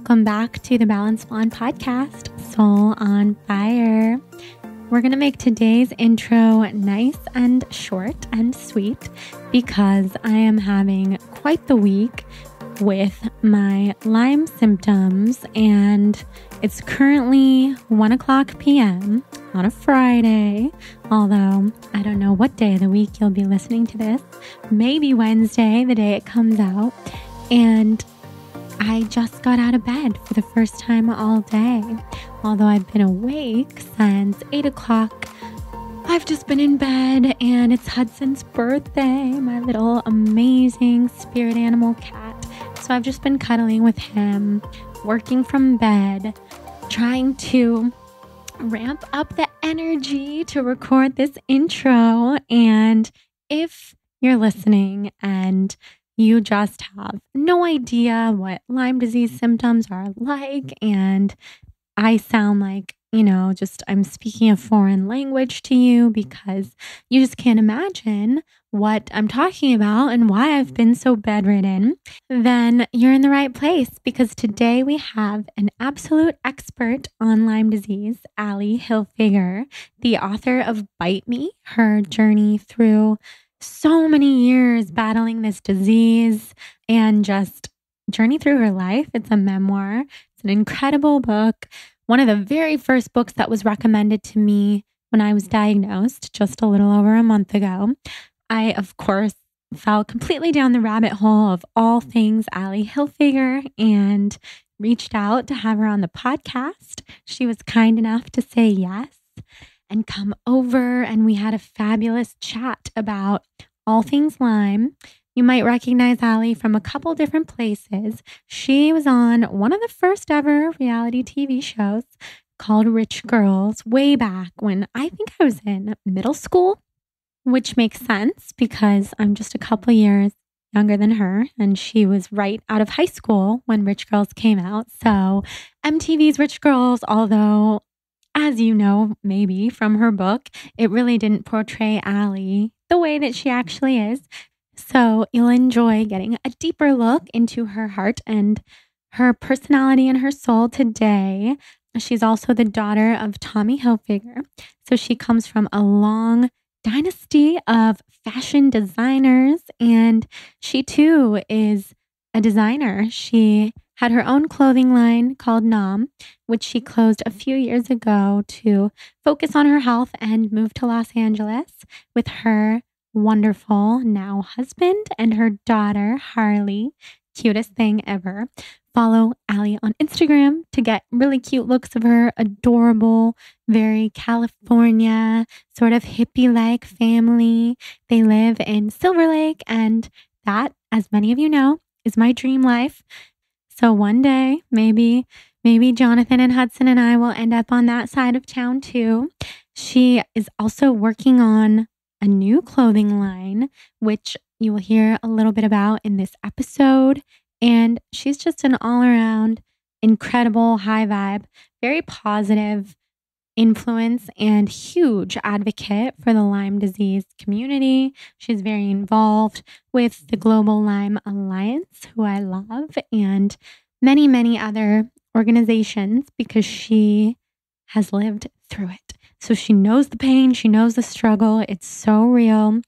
Welcome back to the Balanced Blonde podcast, Soul on Fire. We're going to make today's intro nice and short and sweet because I am having quite the week with my Lyme symptoms, and it's currently 1:00 p.m. on a Friday, although I don't know what day of the week you'll be listening to this. Maybe Wednesday, the day it comes out, and I just got out of bed for the first time all day. Although I've been awake since 8 o'clock, I've just been in bed, and it's Hudson's birthday, my little amazing spirit animal cat. So I've just been cuddling with him, working from bed, trying to ramp up the energy to record this intro. And if you're listening and you just have no idea what Lyme disease symptoms are like, and I sound like, I'm speaking a foreign language to you because you just can't imagine what I'm talking about and why I've been so bedridden, then you're in the right place, because today we have an absolute expert on Lyme disease, Ali Hilfiger, the author of Bite Me, her journey through so many years battling this disease and just journey through her life. It's a memoir. It's an incredible book. One of the very first books that was recommended to me when I was diagnosed just a little over a month ago. I, of course, fell completely down the rabbit hole of all things Ali Hilfiger and reached out to have her on the podcast. She was kind enough to say yes and come over, and we had a fabulous chat about all things Lyme. You might recognize Ali from a couple different places. She was on one of the first ever reality TV shows called Rich Girls way back when I think I was in middle school, which makes sense because I'm just a couple years younger than her, and she was right out of high school when Rich Girls came out. So MTV's Rich Girls, although as you know, maybe from her book, it really didn't portray Ali the way that she actually is. So you'll enjoy getting a deeper look into her heart and her personality and her soul today. She's also the daughter of Tommy Hilfiger. So she comes from a long dynasty of fashion designers, and she too is a designer. She had her own clothing line called Nom, which she closed a few years ago to focus on her health and move to Los Angeles with her wonderful now husband and her daughter, Harley. Cutest thing ever. Follow Ali on Instagram to get really cute looks of her adorable, very California, sort of hippie-like family. They live in Silver Lake, and that, as many of you know, is my dream life. So one day, maybe Jonathan and Hudson and I will end up on that side of town too. She is also working on a new clothing line, which you will hear a little bit about in this episode. And she's just an all-around incredible, high vibe, very positive influence and huge advocate for the Lyme disease community. She's very involved with the Global Lyme Alliance, who I love, and many, many other organizations because she has lived through it. So she knows the pain, she knows the struggle. It's so real.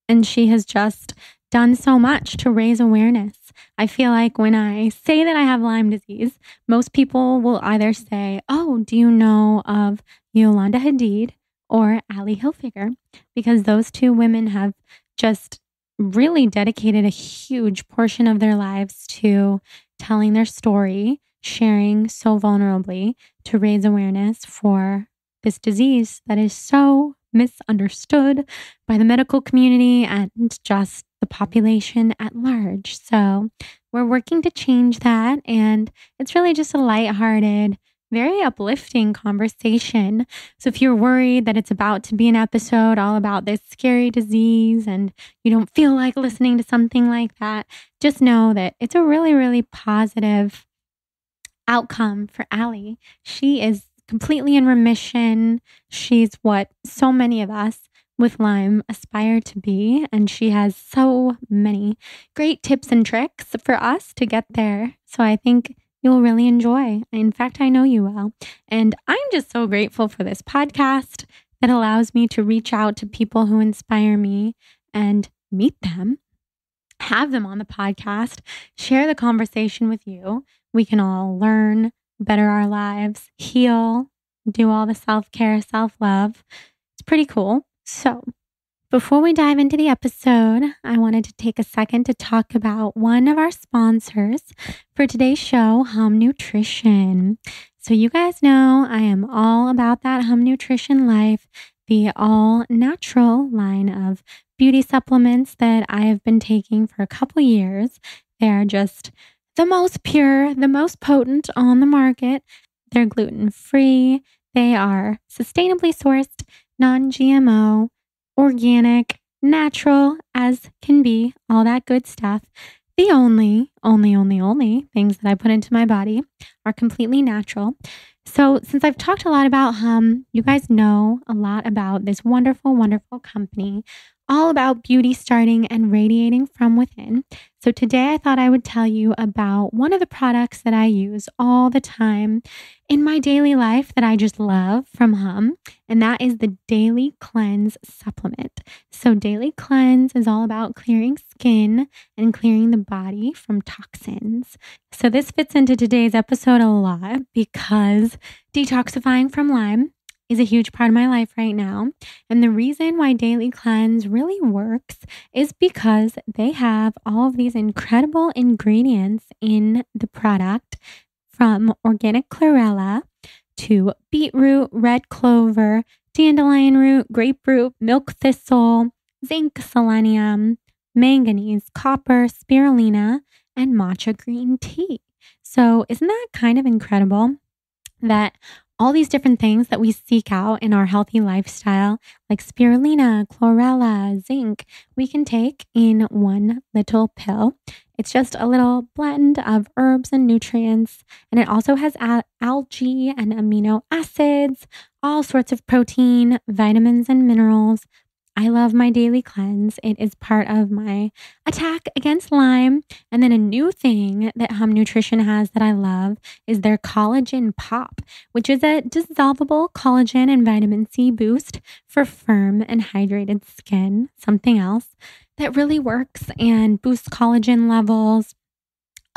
And she has just done so much to raise awareness. I feel like when I say that I have Lyme disease, most people will either say, oh, do you know of Yolanda Hadid or Ali Hilfiger? Because those two women have just really dedicated a huge portion of their lives to telling their story, sharing so vulnerably to raise awareness for this disease that is so misunderstood by the medical community and just the population at large. So we're working to change that, and it's really just a lighthearted, very uplifting conversation. So if you're worried that it's about to be an episode all about this scary disease and you don't feel like listening to something like that, just know that it's a really, really positive outcome for Ali. She is completely in remission. She's what so many of us with Lyme aspire to be, and she has so many great tips and tricks for us to get there. So I think you'll really enjoy. In fact, I know you will. And I'm just so grateful for this podcast that allows me to reach out to people who inspire me and meet them, have them on the podcast, share the conversation with you. We can all learn, better our lives, heal, do all the self-care, self-love. It's pretty cool. So before we dive into the episode, I wanted to take a second to talk about one of our sponsors for today's show, Hum Nutrition. So you guys know I am all about that Hum Nutrition life, the all natural line of beauty supplements that I have been taking for a couple years. They're just the most pure, the most potent on the market. They're gluten-free. They are sustainably sourced, non-GMO, organic, natural as can be, all that good stuff. The only things that I put into my body are completely natural. So since I've talked a lot about Hum, you guys know a lot about this wonderful, wonderful company, all about beauty starting and radiating from within. So today I thought I would tell you about one of the products that I use all the time in my daily life that I just love from Hum, and that is the Daily Cleanse supplement. So Daily Cleanse is all about clearing skin and clearing the body from toxins. So this fits into today's episode a lot because detoxifying from Lyme is a huge part of my life right now. And the reason why Daily Cleanse really works is because they have all of these incredible ingredients in the product, from organic chlorella to beetroot, red clover, dandelion root, grapefruit, milk thistle, zinc, selenium, manganese, copper, spirulina, and matcha green tea. So isn't that kind of incredible that all these different things that we seek out in our healthy lifestyle, like spirulina, chlorella, zinc, we can take in one little pill. It's just a little blend of herbs and nutrients, and it also has algae and amino acids, all sorts of protein, vitamins, and minerals. I love my Daily Cleanse. It is part of my attack against Lyme. And then a new thing that Hum Nutrition has that I love is their Collagen Pop, which is a dissolvable collagen and vitamin C boost for firm and hydrated skin. Something else that really works and boosts collagen levels,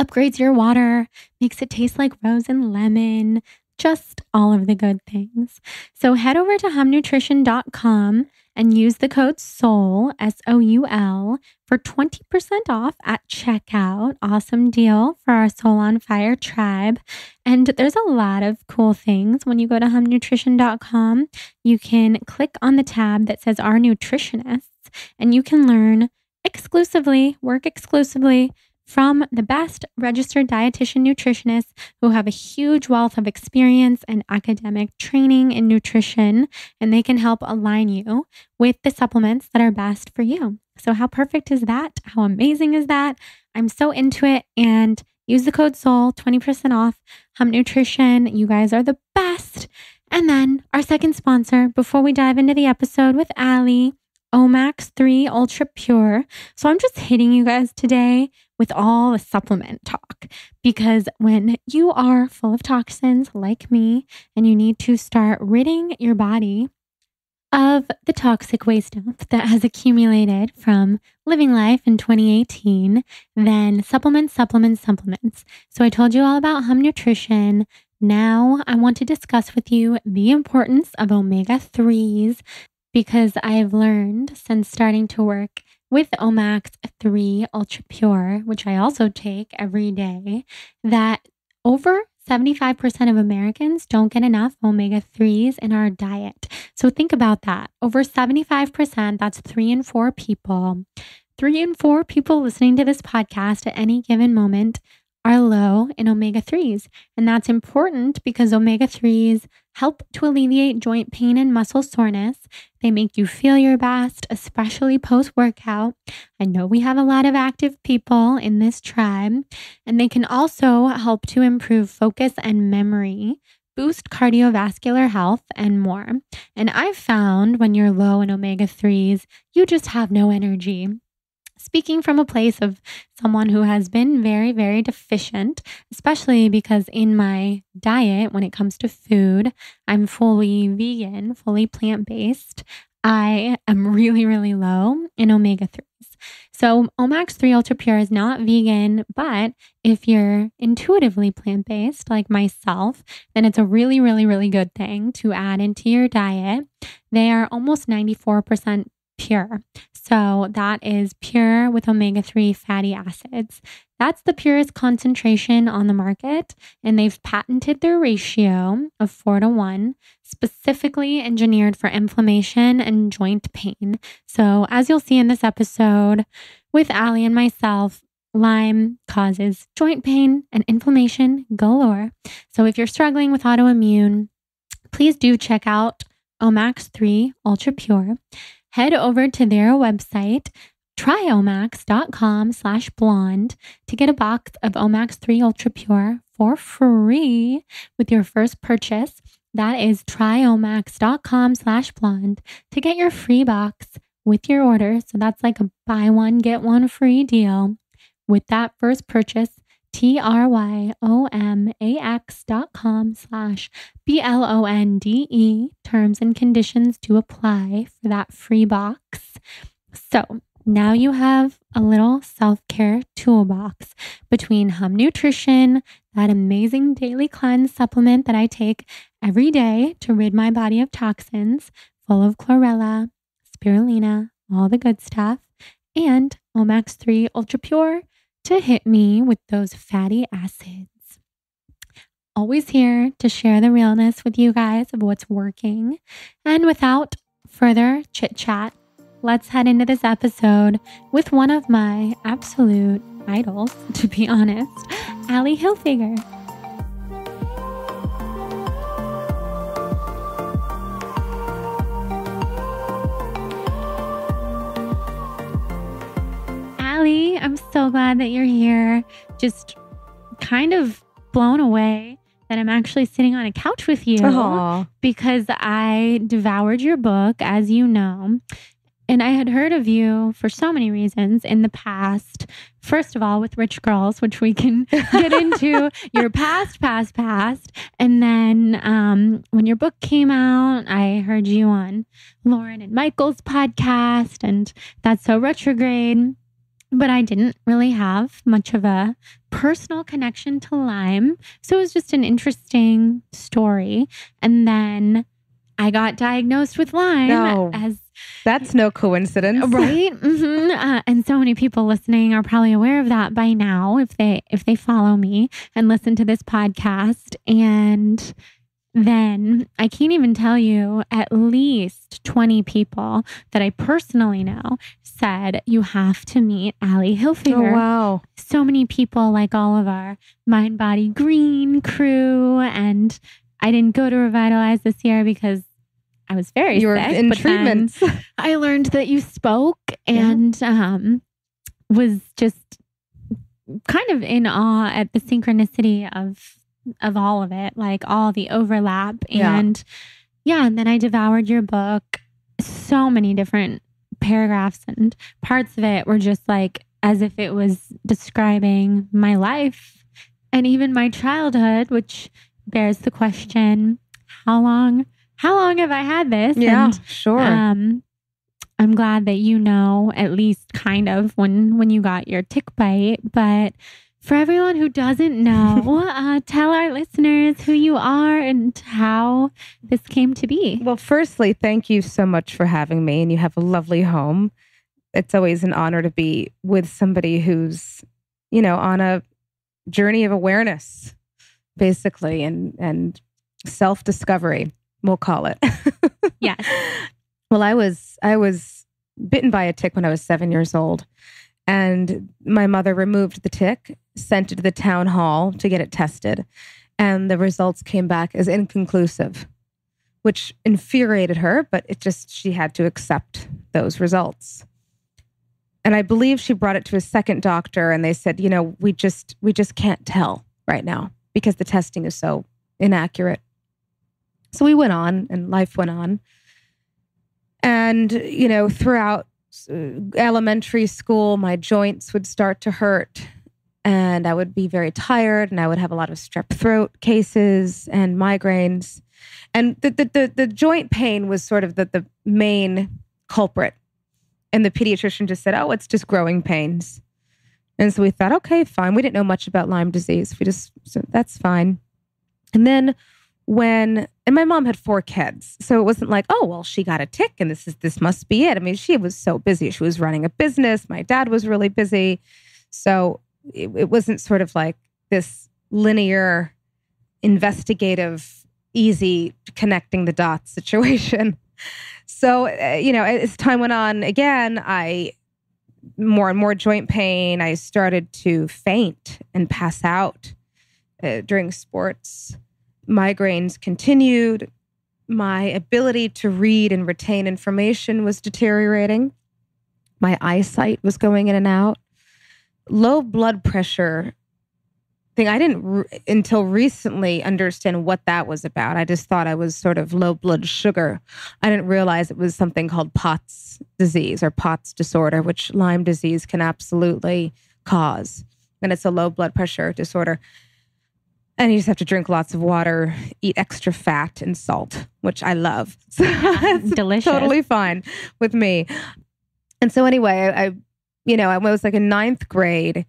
upgrades your water, makes it taste like rose and lemon, just all of the good things. So head over to humnutrition.com and use the code SOUL, SOUL, for 20% off at checkout. Awesome deal for our Soul on Fire tribe. And there's a lot of cool things. When you go to humnutrition.com, you can click on the tab that says Our Nutritionists, and you can learn exclusively, work exclusively from the best registered dietitian nutritionists who have a huge wealth of experience and academic training in nutrition, and they can help align you with the supplements that are best for you. So how perfect is that? How amazing is that? I'm so into it. And use the code SOUL, 20% off Hum Nutrition. You guys are the best. And then our second sponsor, before we dive into the episode with Allie, Omax 3 Ultra Pure. So I'm just hitting you guys today with all the supplement talk, because when you are full of toxins like me and you need to start ridding your body of the toxic waste stuff that has accumulated from living life in 2018, then supplements. So I told you all about Hum Nutrition. Now I want to discuss with you the importance of omega-3s, because I've learned since starting to work with Omax 3 Ultra Pure, which I also take every day, that over 75% of Americans don't get enough omega-3s in our diet. So think about that. Over 75%, that's 3 in 4 people. 3 in 4 people listening to this podcast at any given moment are low in omega-3s. And that's important because omega-3s help to alleviate joint pain and muscle soreness. They make you feel your best, especially post-workout. I know we have a lot of active people in this tribe, and they can also help to improve focus and memory, boost cardiovascular health, and more. And I've found when you're low in omega-3s, you just have no energy. speaking from a place of someone who has been very, very deficient, especially because in my diet, when it comes to food, I'm fully vegan, fully plant-based. I am really, really low in omega-3s. So Omax 3 Ultra Pure is not vegan, but if you're intuitively plant-based like myself, then it's a really, really, really good thing to add into your diet. They are almost 94% pure. So that is pure with omega-3 fatty acids. That's the purest concentration on the market, and they've patented their ratio of 4:1, specifically engineered for inflammation and joint pain. So as you'll see in this episode with Allie and myself, Lyme causes joint pain and inflammation galore. So if you're struggling with autoimmune, please do check out Omax 3 Ultra Pure. Head over to their website, tryomax.com/blonde to get a box of Omax 3 Ultra Pure for free with your first purchase. That is tryomax.com/blonde to get your free box with your order. So that's like a buy one, get one free deal with that first purchase. tryomax.com/blonde. Terms and conditions to apply for that free box. So now you have a little self-care toolbox between Hum Nutrition, that amazing daily cleanse supplement that I take every day to rid my body of toxins, full of chlorella, spirulina, all the good stuff, and Omax 3 Ultra Pure to hit me with those fatty acids. Always here to share the realness with you guys of what's working. And without further chit chat, let's head into this episode with one of my absolute idols, to be honest, Allie Hilfiger. Allie, I'm so glad that you're here. Just kind of blown away that I'm actually sitting on a couch with you. Aww. Because I devoured your book, as you know. And I had heard of you for so many reasons in the past. First of all, with Rich Girls, which we can get into your past. And then when your book came out, I heard you on Lauren and Michael's podcast, and That's So Retrograde. But I didn't really have much of a personal connection to Lyme. So it was just an interesting story. And then I got diagnosed with Lyme. No, that's no coincidence. Right? Mm-hmm. And so many people listening are probably aware of that by now if they follow me and listen to this podcast. And then I can't even tell you, at least 20 people that I personally know said, you have to meet Allie Hilfiger. Oh, wow. So many people, like all of our Mind Body Green crew. And I didn't go to Revitalize this year because I was very you sick. Were in treatments. I learned that you spoke and was just kind of in awe at the synchronicity of all of it, like all the overlap. And and then I devoured your book. So many different paragraphs and parts of it were just like as if it was describing my life and even my childhood, which bears the question, how long have I had this? Yeah, and, sure. I'm glad that you know at least kind of when you got your tick bite, but for everyone who doesn't know, tell our listeners who you are and how this came to be. Well, firstly, thank you so much for having me, and you have a lovely home. It's always an honor to be with somebody who's, on a journey of awareness, basically, and self-discovery, we'll call it. Yes. Well, I was bitten by a tick when I was 7 years old. And my mother removed the tick, sent it to the town hall to get it tested. And the results came back as inconclusive, which infuriated her, but she had to accept those results. And I believe she brought it to a second doctor and they said, we just can't tell right now because the testing is so inaccurate. So we went on and life went on. And, throughout elementary school, my joints would start to hurt and I would be very tired and I would have a lot of strep throat cases and migraines. And the joint pain was sort of the main culprit. And the pediatrician just said, oh, it's just growing pains. And so we thought, okay, fine. We didn't know much about Lyme disease. So that's fine. And then and my mom had 4 kids. So it wasn't like, oh, well, she got a tick and this must be it. I mean, she was so busy. She was running a business. My dad was really busy. So it wasn't sort of like this linear, investigative, easy connecting the dots situation. So, as time went on, again, more and more joint pain. I started to faint and pass out during sports. Migraines continued. My ability to read and retain information was deteriorating. My eyesight was going in and out. Low blood pressure thing, I didn't until recently understand what that was about. I just thought I was sort of low blood sugar. I didn't realize it was something called POTS disease or POTS disorder, which Lyme disease can absolutely cause. And it's a low blood pressure disorder. And you just have to drink lots of water, eat extra fat and salt, which I love. So it's delicious. Totally fine with me. And so anyway, I was like in 9th grade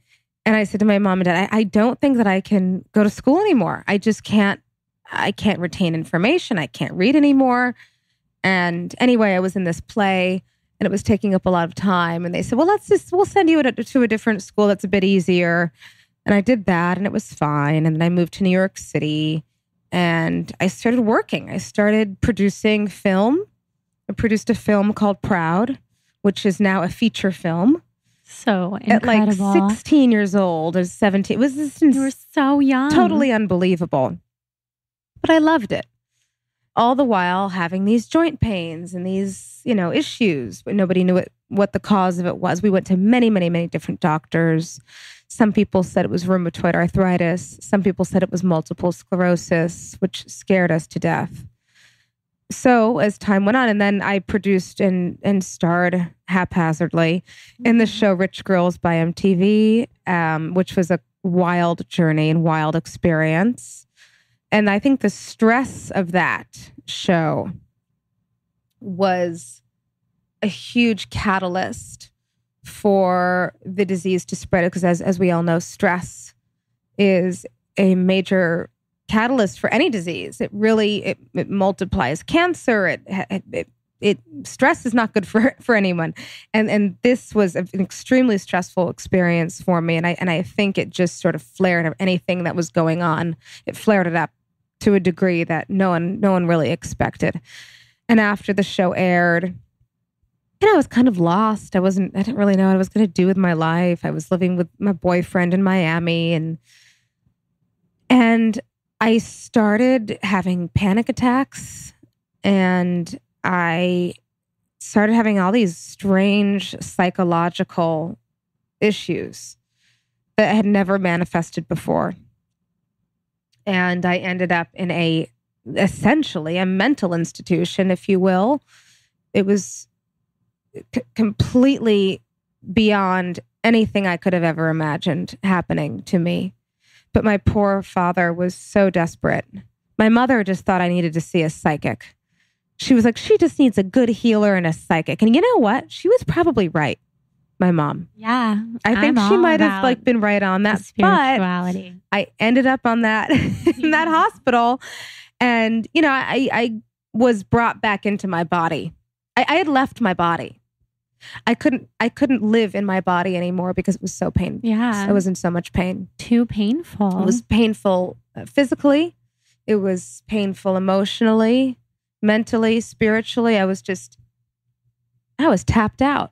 and I said to my mom and dad, I don't think that I can go to school anymore. I can't retain information. I can't read anymore. And anyway, I was in this play and it was taking up a lot of time. And they said, well, we'll send you to a different school that's a bit easier. And I did that and it was fine. And then I moved to New York City and I started working. I started producing film. I produced a film called Proud, which is now a feature film. So incredible. At like 16 years old or 17. It was you were so young. Totally unbelievable. But I loved it. All the while having these joint pains and these, issues, but nobody knew what the cause of it was. We went to many, many, many different doctors. Some people said it was rheumatoid arthritis. Some people said it was multiple sclerosis, which scared us to death. So as time went on, and then I produced and starred haphazardly in the show Rich Girls by MTV, which was a wild journey and wild experience. And I think the stress of that show was a huge catalyst for the disease to spread. Because as we all know, stress is a major catalyst for any disease. It really it multiplies cancer. Stress is not good for anyone. And this was an extremely stressful experience for me. And I think it just sort of flared anything that was going on. It flared it up to a degree that no one really expected. And after the show aired, I was kind of lost. I didn't really know what I was going to do with my life. I was living with my boyfriend in Miami and I started having panic attacks and I started having all these strange psychological issues that had never manifested before. And I ended up in essentially a mental institution, if you will. It was completely beyond anything I could have ever imagined happening to me. But my poor father was so desperate. My mother just thought I needed to see a psychic. She was like, she just needs a good healer and a psychic. And you know what? She was probably right, my mom. Yeah. I think she might have been right on that. Spirituality. But I ended up on that in that hospital. And, I was brought back into my body. I had left my body. I couldn't live in my body anymore because it was so painful. Yeah. I was in so much pain. Too painful. It was painful physically. It was painful emotionally, mentally, spiritually. I was tapped out.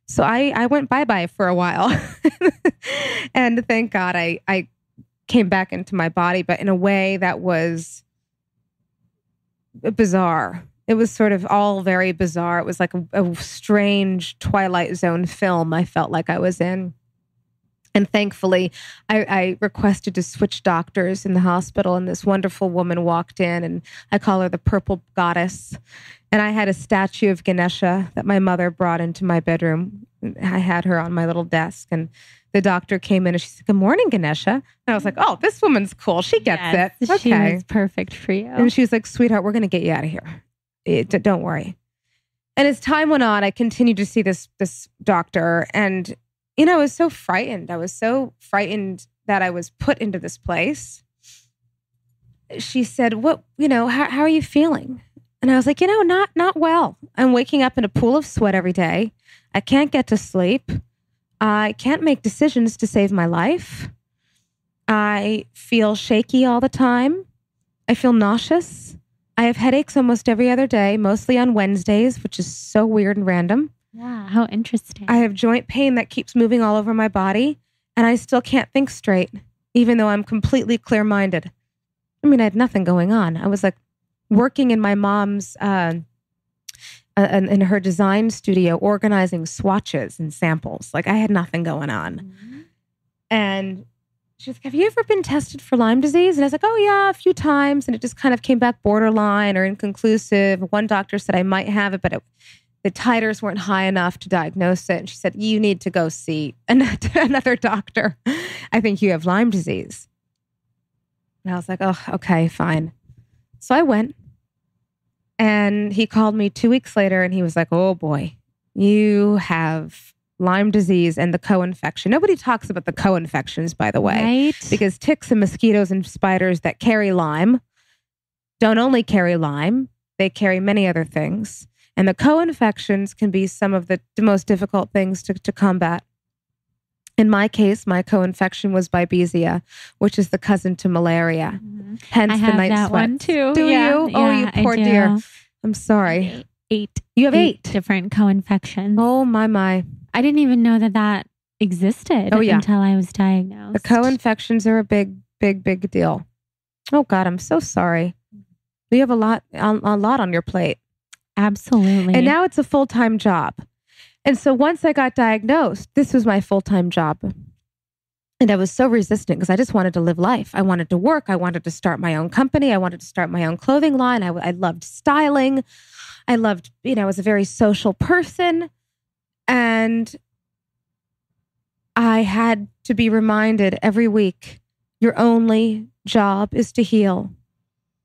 So I went bye-bye for a while. And thank God I came back into my body, but in a way that was bizarre. It was sort of all very bizarre. It was like a strange Twilight Zone film I felt like I was in. And thankfully, I requested to switch doctors in the hospital, and this wonderful woman walked in, and I call her the purple goddess. And I had a statue of Ganesha that my mother brought into my bedroom. I had her on my little desk, and the doctor came in and she said, "Good morning, Ganesha." And I was like, "Oh, this woman's cool. She gets it." Okay. She was perfect for you. And she was like, "Sweetheart, we're going to get you out of here. Don't worry." And as time went on, I continued to see this doctor, and I was so frightened. I was so frightened that I was put into this place. She said, how are you feeling? And I was like, not well. I'm waking up in a pool of sweat every day. I can't get to sleep. I can't make decisions to save my life. I feel shaky all the time. I feel nauseous. I have headaches almost every other day, mostly on Wednesdays, which is so weird and random. Yeah, how interesting. I have joint pain that keeps moving all over my body, and I still can't think straight, even though I'm completely clear-minded. I mean, I had nothing going on. I was like working in my mom's, in her design studio, organizing swatches and samples. Like, I had nothing going on. Mm-hmm. And she was like, "Have you ever been tested for Lyme disease?" And I was like, "Oh yeah, a few times." And it just kind of came back borderline or inconclusive. One doctor said I might have it, but the titers weren't high enough to diagnose it. And she said, "You need to go see another doctor. I think you have Lyme disease." And I was like, "Oh, okay, fine." So I went, and he called me 2 weeks later, and he was like, "Oh boy, you have Lyme disease and the co-infection." Nobody talks about the co-infections, by the way, right? Because ticks and mosquitoes and spiders that carry Lyme don't only carry Lyme, they carry many other things. And the co-infections can be some of the most difficult things to combat. In my case, my co-infection was Babesia, which is the cousin to malaria. Mm-hmm. Hence I the have night that sweats. one too. Do you? Oh, you poor dear. I'm sorry. Eight. You have eight different co-infections. Oh, my. I didn't even know that existed until I was diagnosed. The co-infections are a big deal. Oh God, I'm so sorry. You have a lot on your plate. Absolutely. And now it's a full-time job. And so once I got diagnosed, this was my full-time job. And I was so resistant because I just wanted to live life. I wanted to work. I wanted to start my own company. I wanted to start my own clothing line. I loved styling. I loved, I was a very social person. And I had to be reminded every week, your only job is to heal.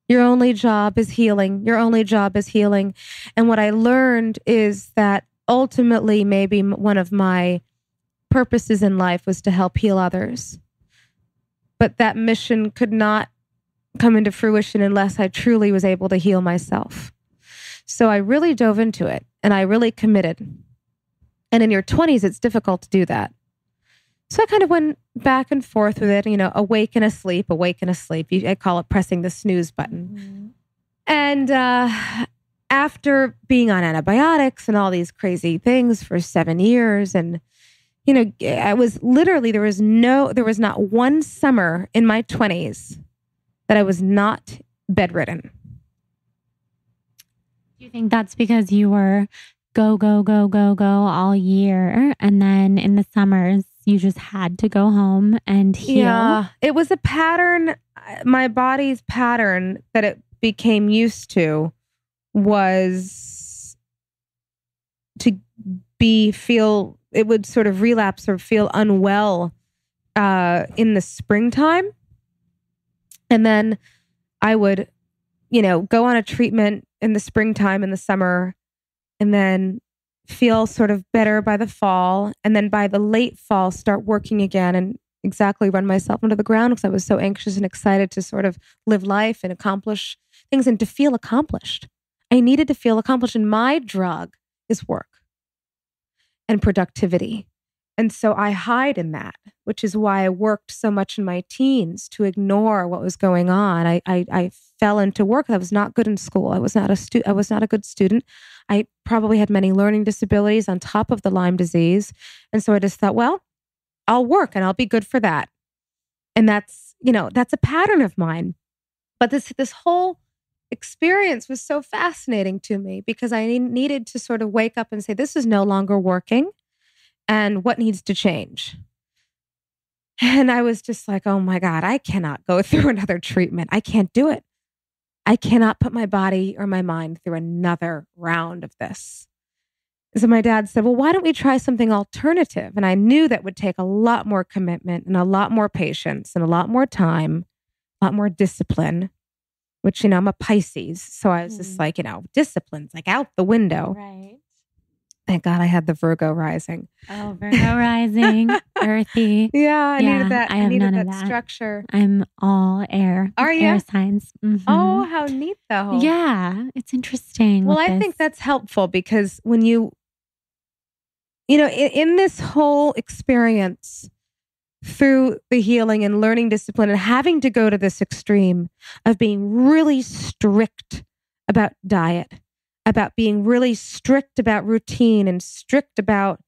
Your only job is healing. Your only job is healing. And what I learned is that ultimately, maybe one of my purposes in life was to help heal others. But that mission could not come into fruition unless I truly was able to heal myself. So I really dove into it and I really committed. And in your 20s, it's difficult to do that. So I kind of went back and forth with it, awake and asleep. I call it pressing the snooze button. Mm-hmm. And after being on antibiotics and all these crazy things for 7 years, and I was literally, there was not one summer in my 20s that I was not bedridden. Do you think that's because you were go all year, and then in the summers you just had to go home and heal? Yeah, it was a pattern. My body's pattern that it became used to was to feel, it would sort of relapse or feel unwell in the springtime. And then I would, go on a treatment in the springtime, in the summer, and then feel sort of better by the fall. And then by the late fall, start working again and exactly run myself into the ground because I was so anxious and excited to sort of live life and accomplish things and to feel accomplished. I needed to feel accomplished. And my drug is work and productivity. And so I hide in that, which is why I worked so much in my teens to ignore what was going on. I fell into work. I was not good in school. I was not a good student. I probably had many learning disabilities on top of the Lyme disease. And so I just thought, well, I'll work and I'll be good for that. And that's a pattern of mine. But this whole experience was so fascinating to me because I needed to sort of wake up and say, this is no longer working. And what needs to change? And I was just like, oh my God, I cannot go through another treatment. I can't do it. I cannot put my body or my mind through another round of this. So my dad said, well, why don't we try something alternative? And I knew that would take a lot more commitment and a lot more patience and a lot more time, a lot more discipline, which, I'm a Pisces. So I was just like, discipline's like out the window. Right. Thank God I had the Virgo rising. Oh, Virgo rising, earthy. Yeah, I needed that. I have needed none of that structure. I'm all air. Are you? Air signs. Mm-hmm. Oh, how neat though. Yeah, it's interesting. Well, I think that's helpful because when in this whole experience through the healing and learning discipline and having to go to this extreme of being really strict about diet, about being really strict about routine and strict about,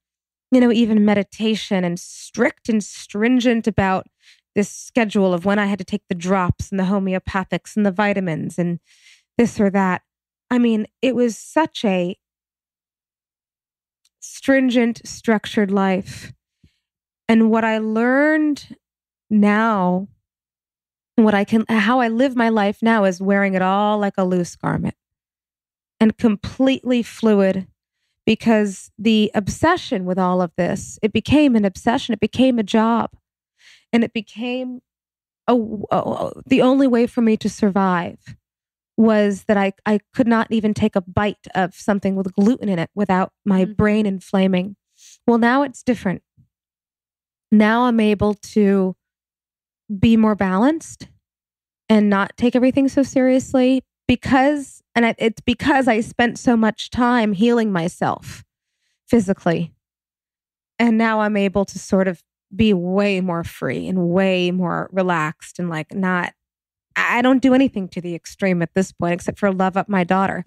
even meditation and strict and stringent about this schedule of when I had to take the drops and the homeopathics and the vitamins and this or that. I mean, it was such a stringent, structured life. And what I learned now, how I live my life now is wearing it all like a loose garment and completely fluid, because the obsession with all of this, it became an obsession. It became a job, and it became the only way for me to survive was that I could not even take a bite of something with gluten in it without my brain inflaming. Well, now it's different. Now I'm able to be more balanced and not take everything so seriously it's because I spent so much time healing myself physically. And now I'm able to sort of be way more free and way more relaxed and I don't do anything to the extreme at this point except for love up my daughter.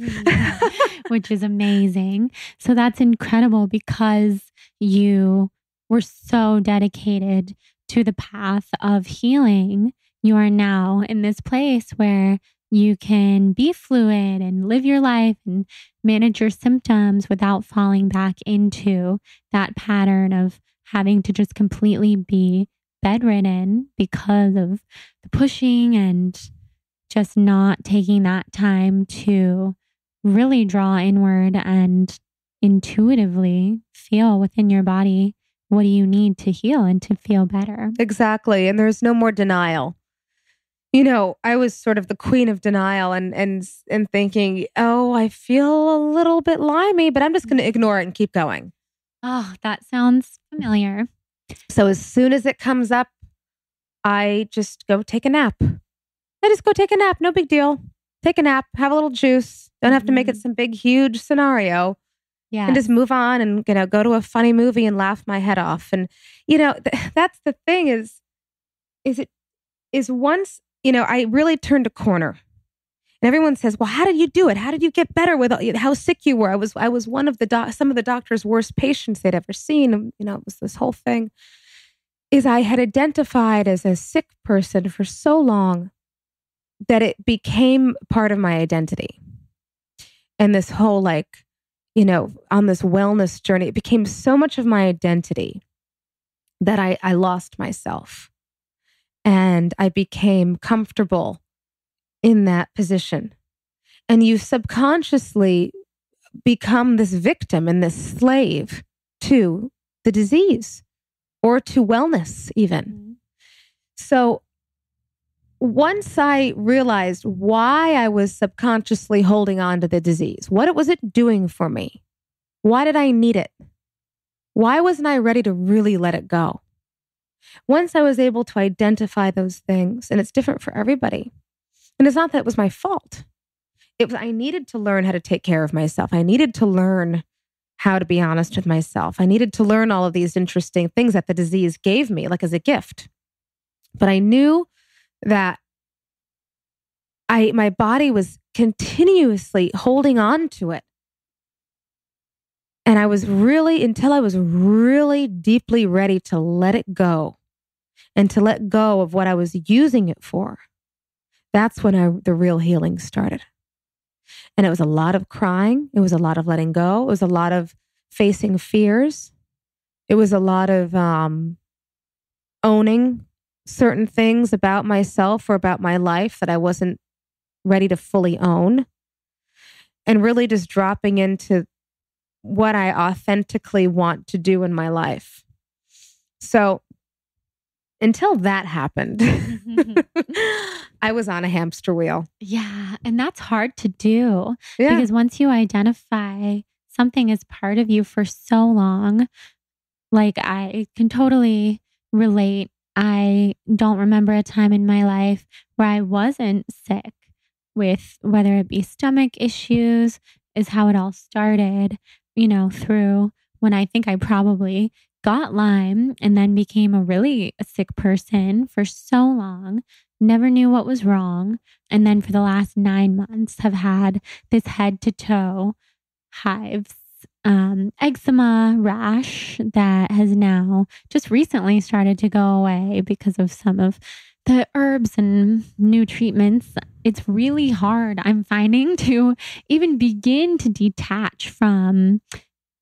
Which is amazing. So that's incredible because you were so dedicated to the path of healing. You are now in this place where you can be fluid and live your life and manage your symptoms without falling back into that pattern of having to just completely be bedridden because of the pushing and just not taking that time to really draw inward and intuitively feel within your body what do you need to heal and to feel better. Exactly. And there's no more denial. I was sort of the queen of denial and thinking, oh, I feel a little bit limey, but I'm just going to ignore it and keep going. Oh, that sounds familiar. So as soon as it comes up, I just go take a nap. No big deal. Take a nap, have a little juice. Don't have to make it some big, huge scenario. Yeah. And just move on and, go to a funny movie and laugh my head off. And, that's the thing is once, I really turned a corner. And everyone says, well, how did you do it? How did you get better with how sick you were? I was one of some of the doctor's worst patients they'd ever seen. It was this whole thing. Is I had identified as a sick person for so long that it became part of my identity. And this whole on this wellness journey, it became so much of my identity that I lost myself. And I became comfortable in that position. And you subconsciously become this victim and this slave to the disease or to wellness even. Mm-hmm. So once I realized why I was subconsciously holding on to the disease, what was it doing for me? Why did I need it? Why wasn't I ready to really let it go? Once I was able to identify those things, and it's different for everybody, and it's not that it was my fault. It was I needed to learn how to take care of myself. I needed to learn how to be honest with myself. I needed to learn all of these interesting things that the disease gave me, like as a gift. But I knew that my body was continuously holding on to it. And until I was really deeply ready to let it go and to let go of what I was using it for, that's when the real healing started. And it was a lot of crying. It was a lot of letting go. It was a lot of facing fears. It was a lot of owning certain things about myself or about my life that I wasn't ready to fully own, and really just dropping into what I authentically want to do in my life. So until that happened, I was on a hamster wheel. Yeah. And that's hard to do Yeah. because once you identify something as part of you for so long, like I can totally relate. I don't remember a time in my life where I wasn't sick with whether it be stomach issues, is how it all started, through when I think I probably got Lyme and then became a really sick person for so long, never knew what was wrong. And then for the last 9 months have had this head to toe hives, eczema rash that has now just recently started to go away because of some of the herbs and new treatments. It's really hard, I'm finding, to even begin to detach from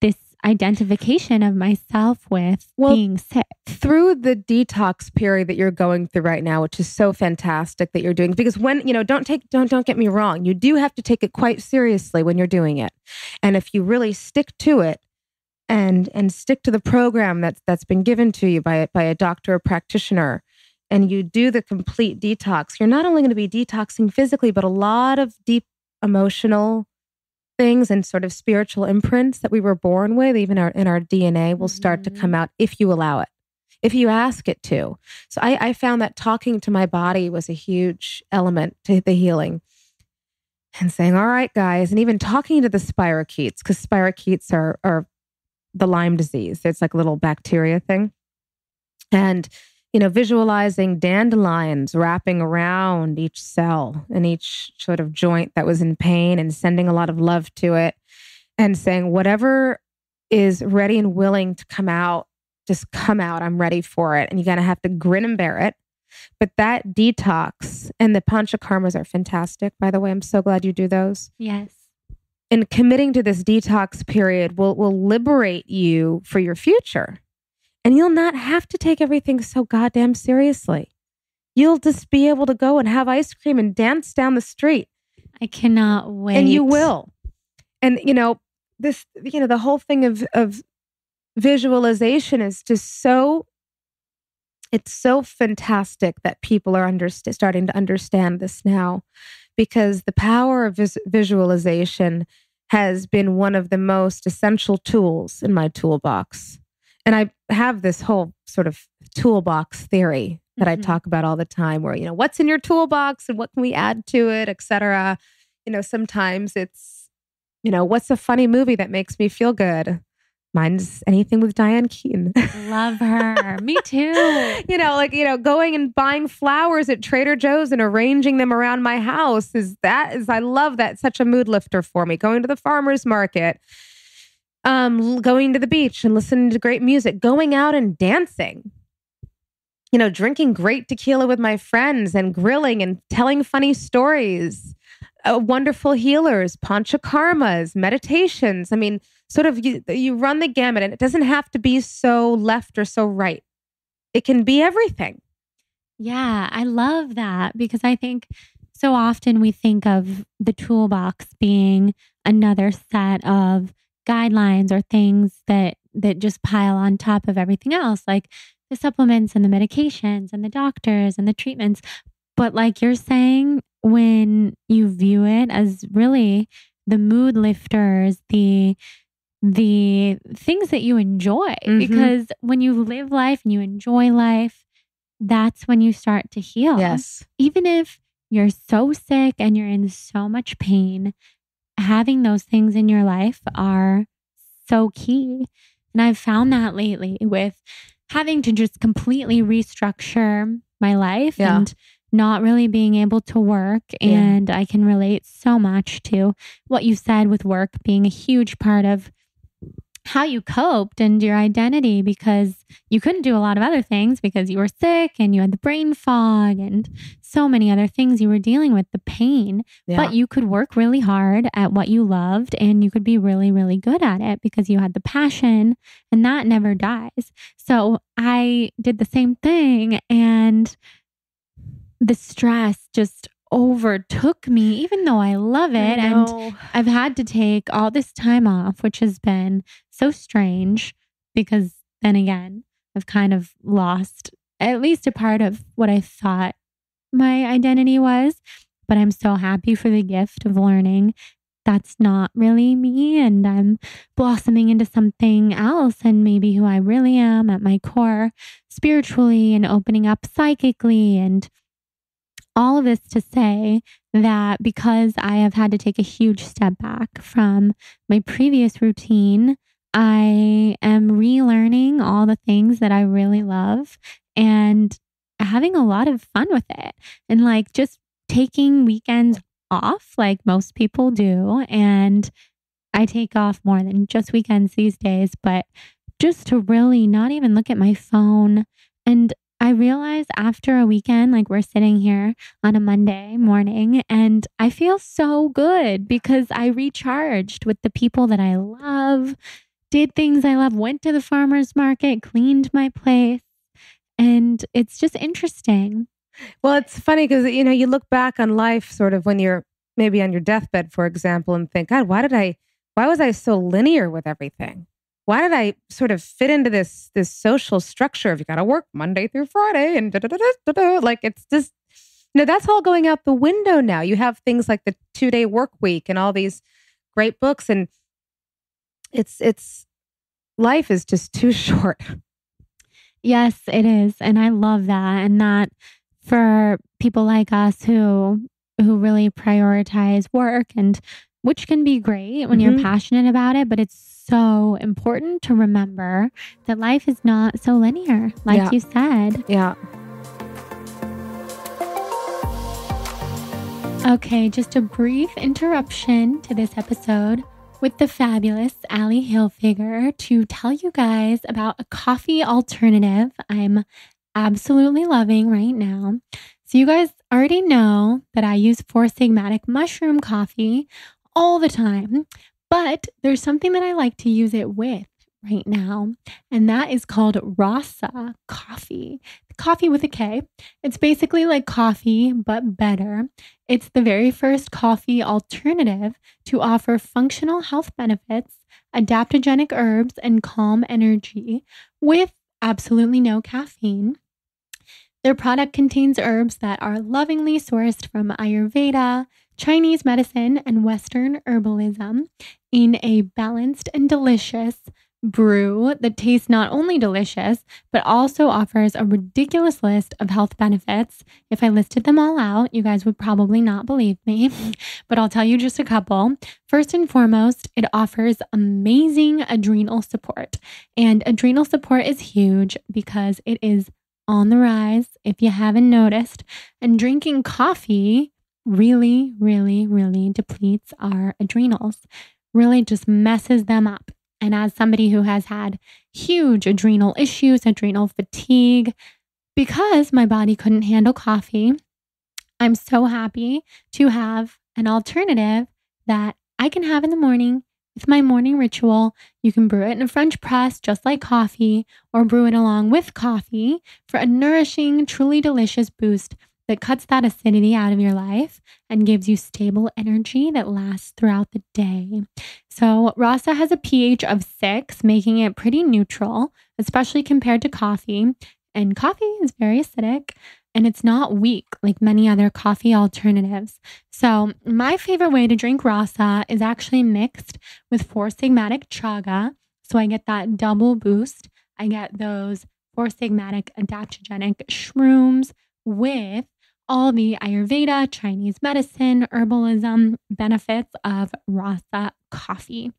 this identification of myself with being sick. Through the detox period that you're going through right now, which is so fantastic that you're doing, because when, don't get me wrong, you do have to take it quite seriously when you're doing it. And if you really stick to it and stick to the program that's been given to you by a doctor or practitioner, and you do the complete detox, you're not only going to be detoxing physically, but a lot of deep emotional things and sort of spiritual imprints that we were born with, even in our DNA, will start to come out if you allow it, if you ask it to. So I found that talking to my body was a huge element to the healing, and saying, all right, guys, and even talking to the spirochetes, because spirochetes are the Lyme disease. It's like a little bacteria thing. And visualizing dandelions wrapping around each cell and each sort of joint that was in pain, and sending a lot of love to it, and saying, whatever is ready and willing to come out, just come out. I'm ready for it. And you got to have to grin and bear it. But that detox, and the panchakarmas are fantastic, by the way. I'm so glad you do those. Yes. And committing to this detox period will liberate you for your future. And you'll not have to take everything so goddamn seriously. You'll just be able to go and have ice cream and dance down the street. I cannot wait. And you will. And, the whole thing of visualization is just it's so fantastic that people are starting to understand this now, because the power of visualization has been one of the most essential tools in my toolbox. And I have this whole sort of toolbox theory that I talk about all the time, where, what's in your toolbox and what can we add to it, et cetera. Sometimes it's, what's a funny movie that makes me feel good? Mine's anything with Diane Keaton. Love her. Me too. Going and buying flowers at Trader Joe's and arranging them around my house I love that. Such a mood lifter for me. Going to the farmer's market, going to the beach and listening to great music, going out and dancing, drinking great tequila with my friends and grilling and telling funny stories, wonderful healers, panchakarmas, meditations. I mean, sort of you run the gamut, and it doesn't have to be so left or so right. It can be everything. Yeah, I love that, because I think so often we think of the toolbox being another set of guidelines or things that just pile on top of everything else, like the supplements and the medications and the doctors and the treatments. But like you're saying, when you view it as really the mood lifters, the things that you enjoy, because when you live life and you enjoy life, that's when you start to heal. Yes. Even if you're so sick and you're in so much pain, having those things in your life are so key. And I've found that lately with having to just completely restructure my life and not really being able to work. And I can relate so much to what you said with work being a huge part of how you coped and your identity, because you couldn't do a lot of other things because you were sick and you had the brain fog and so many other things you were dealing with, the pain. Yeah. But you could work really hard at what you loved and you could be really, really good at it because you had the passion, and that never dies. So I did the same thing, and the stress just overtook me, even though I love it. And I've had to take all this time off, which has been so strange because then again, I've kind of lost at least a part of what I thought my identity was. But I'm so happy for the gift of learning that's not really me, and I'm blossoming into something else, and maybe who I really am at my core spiritually, and opening up psychically, and all of this to say that because I have had to take a huge step back from my previous routine, I am relearning all the things that I really love and having a lot of fun with it, and like just taking weekends off like most people do. And I take off more than just weekends these days, but just to really not even look at my phone. And I realize after a weekend, like we're sitting here on a Monday morning, and I feel so good because I recharged with the people that I love, did things I love, went to the farmer's market, cleaned my place. And it's just interesting. Well, it's funny because, you look back on life sort of when you're maybe on your deathbed, for example, and think, God, why was I so linear with everything? Why did I sort of fit into this social structure of you got to work Monday through Friday and like it's just, that's all going out the window now. You have things like the 2-day work week and all these great books, and it's life is just too short. Yes, it is. And I love that. And that for people like us who really prioritize work, and which can be great when you're passionate about it, but it's so important to remember that life is not so linear, like you said. Yeah. Okay, just a brief interruption to this episode with the fabulous Allie Hilfiger to tell you guys about a coffee alternative I'm absolutely loving right now. So you guys already know that I use Four Sigmatic mushroom coffee all the time, but there's something that I like to use it with right now, and that is called Rasa coffee. Coffee with a K. It's basically like coffee, but better. It's the very first coffee alternative to offer functional health benefits, adaptogenic herbs, and calm energy with absolutely no caffeine. Their product contains herbs that are lovingly sourced from Ayurveda, Chinese medicine, and Western herbalism in a balanced and delicious brew that tastes not only delicious, but also offers a ridiculous list of health benefits. If I listed them all out, you guys would probably not believe me, but I'll tell you just a couple. First and foremost, it offers amazing adrenal support. And adrenal support is huge because it is on the rise, if you haven't noticed. And drinking coffee really, really, really depletes our adrenals, really just messes them up. And as somebody who has had huge adrenal issues, adrenal fatigue, because my body couldn't handle coffee, I'm so happy to have an alternative that I can have in the morning with my morning ritual. You can brew it in a French press, just like coffee, or brew it along with coffee for a nourishing, truly delicious boost that cuts that acidity out of your life and gives you stable energy that lasts throughout the day. So Rasa has a pH of 6, making it pretty neutral, especially compared to coffee. And coffee is very acidic, and it's not weak like many other coffee alternatives. So my favorite way to drink Rasa is actually mixed with Four Sigmatic chaga. So I get that double boost. I get those Four Sigmatic adaptogenic shrooms with all the Ayurveda, Chinese medicine, herbalism benefits of Rasa coffee.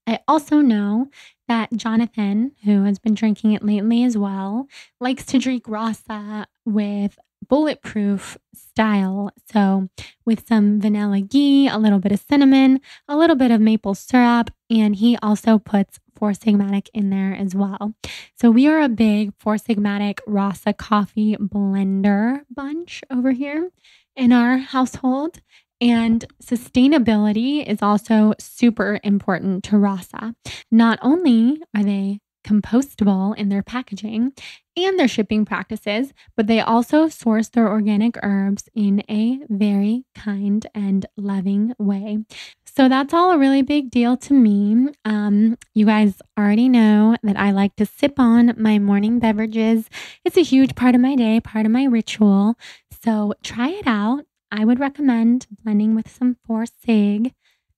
I also know that Jonathan, who has been drinking it lately as well, likes to drink Rasa with bulletproof style. So with some vanilla ghee, a little bit of cinnamon, a little bit of maple syrup, and he also puts Four Sigmatic in there as well. So we are a big Four Sigmatic Rasa coffee blender bunch over here in our household. And sustainability is also super important to Rasa. Not only are they compostable in their packaging and their shipping practices, but they also source their organic herbs in a very kind and loving way. So that's all a really big deal to me. You guys already know that I like to sip on my morning beverages. It's a huge part of my day, part of my ritual. So try it out. I would recommend blending with some 4Sig.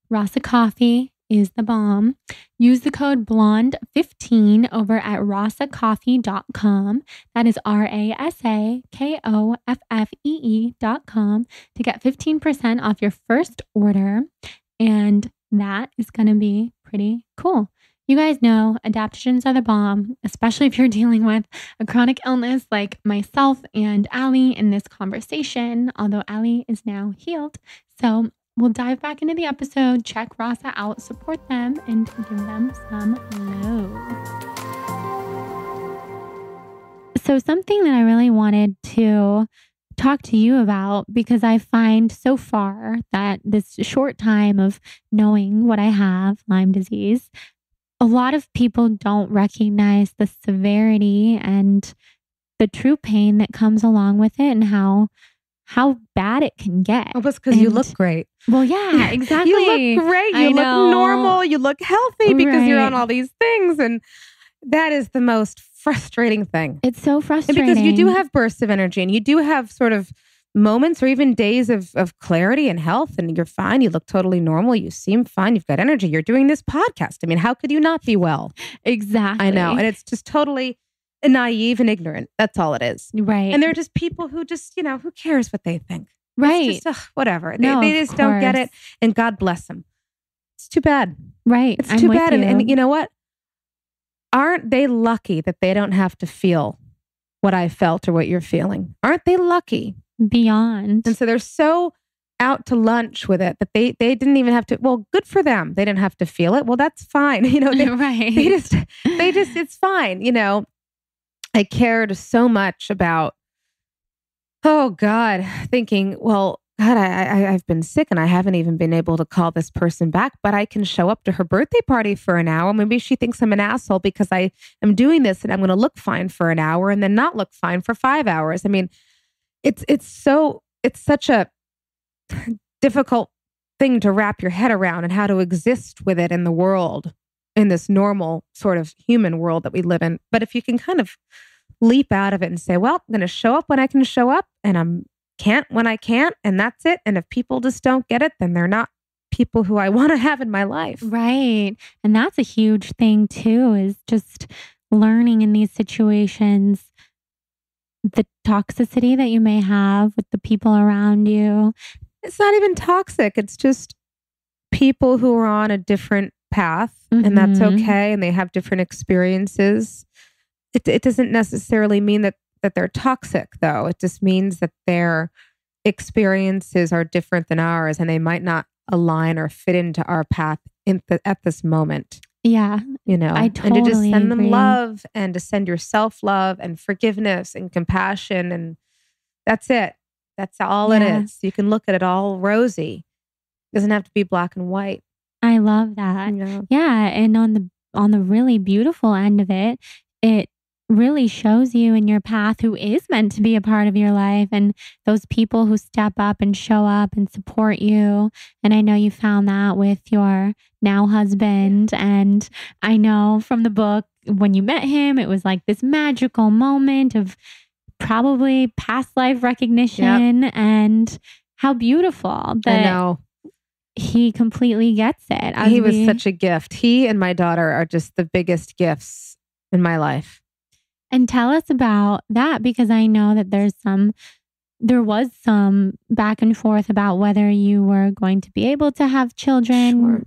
Rasa coffee is the bomb. Use the code BLONDE15 over at rasacoffee.com. That is RASAKOFFEE.com to get 15% off your first order. And that is going to be pretty cool. You guys know adaptogens are the bomb, especially if you're dealing with a chronic illness like myself and Allie in this conversation, although Allie is now healed. So we'll dive back into the episode, check Rasa out, support them, and give them some love. So something that I really wanted to talk to you about, because I find so far that this short time of knowing what I have, Lyme disease, a lot of people don't recognize the severity and the true pain that comes along with it and how bad it can get. Oh, it's because you look great. Well, yeah, exactly. You look great. You look normal. You look healthy because you're on all these things. And that is the most frustrating thing. It's so frustrating. And because you do have bursts of energy and you do have sort of moments or even days of clarity and health, and you're fine. You look totally normal. You seem fine. You've got energy. You're doing this podcast. I mean, how could you not be well? Exactly. I know. And it's just totally naive and ignorant. That's all it is. Right. And they're just people who just, who cares what they think? Right. Just, whatever. No, they just don't get it. And God bless them. It's too bad. Right. It's too bad. And you know what? Aren't they lucky that they don't have to feel what I felt or what you're feeling? Aren't they lucky? Beyond. And so they're so out to lunch with it that they didn't even have to. Well, good for them. They didn't have to feel it. Well, that's fine. Right. They just, it's fine. I cared so much about, oh God, thinking, well, God, I've been sick and I haven't even been able to call this person back, but I can show up to her birthday party for an hour. Maybe she thinks I'm an asshole because I am doing this and I'm going to look fine for an hour and then not look fine for 5 hours. I mean, it's such a difficult thing to wrap your head around and how to exist with it in the world, in this normal sort of human world that we live in. But if you can kind of leap out of it and say, well, I'm going to show up when I can show up and I'm can't when I can't, and that's it. And if people just don't get it, then they're not people who I want to have in my life. Right. And that's a huge thing too, is just learning in these situations the toxicity that you may have with the people around you. It's not even toxic. It's just people who are on a different path, and that's okay. And they have different experiences. It doesn't necessarily mean that they're toxic, though. It just means that their experiences are different than ours, and they might not align or fit into our path at this moment. Yeah. I totally and to just send them love and to send yourself love and forgiveness and compassion. And that's it. That's all it is. You can look at it all rosy. It doesn't have to be black and white. I love that. Yeah. And on the really beautiful end of it, it really shows you in your path who is meant to be a part of your life and those people who step up and show up and support you. And I know you found that with your now husband. And I know from the book, when you met him, it was like this magical moment of probably past life recognition. And how beautiful that I know. He completely gets it. He was such a gift. He and my daughter are just the biggest gifts in my life. And tell us about that, because I know that there was some back and forth about whether you were going to be able to have children. Sure.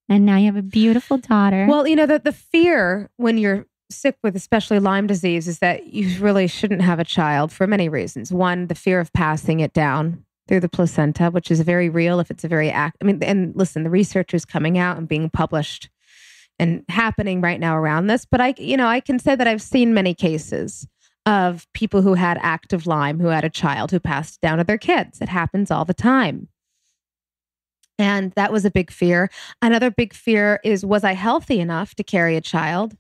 And now you have a beautiful daughter. Well, the fear when you're sick with especially Lyme disease is that you really shouldn't have a child for many reasons. One, the fear of passing it down through the placenta, which is very real if it's a very and listen, the research is coming out and being published and happening right now around this. But I can say that I've seen many cases of people who had active Lyme, who had a child who passed down to their kids. It happens all the time. And that was a big fear. Another big fear is, was I healthy enough to carry a child?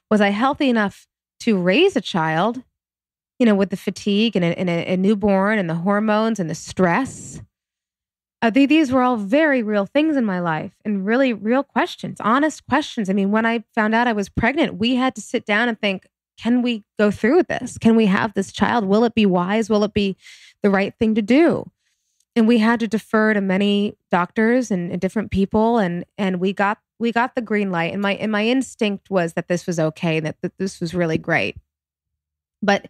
Was I healthy enough to raise a child, with the fatigue and a newborn and the hormones and the stress? These were all very real things in my life and really real questions, honest questions. I mean, when I found out I was pregnant, we had to sit down and think, can we go through this? Can we have this child? Will it be wise? Will it be the right thing to do? And we had to defer to many doctors and different people, and we got the green light. And my instinct was that this was okay, that this was really great. But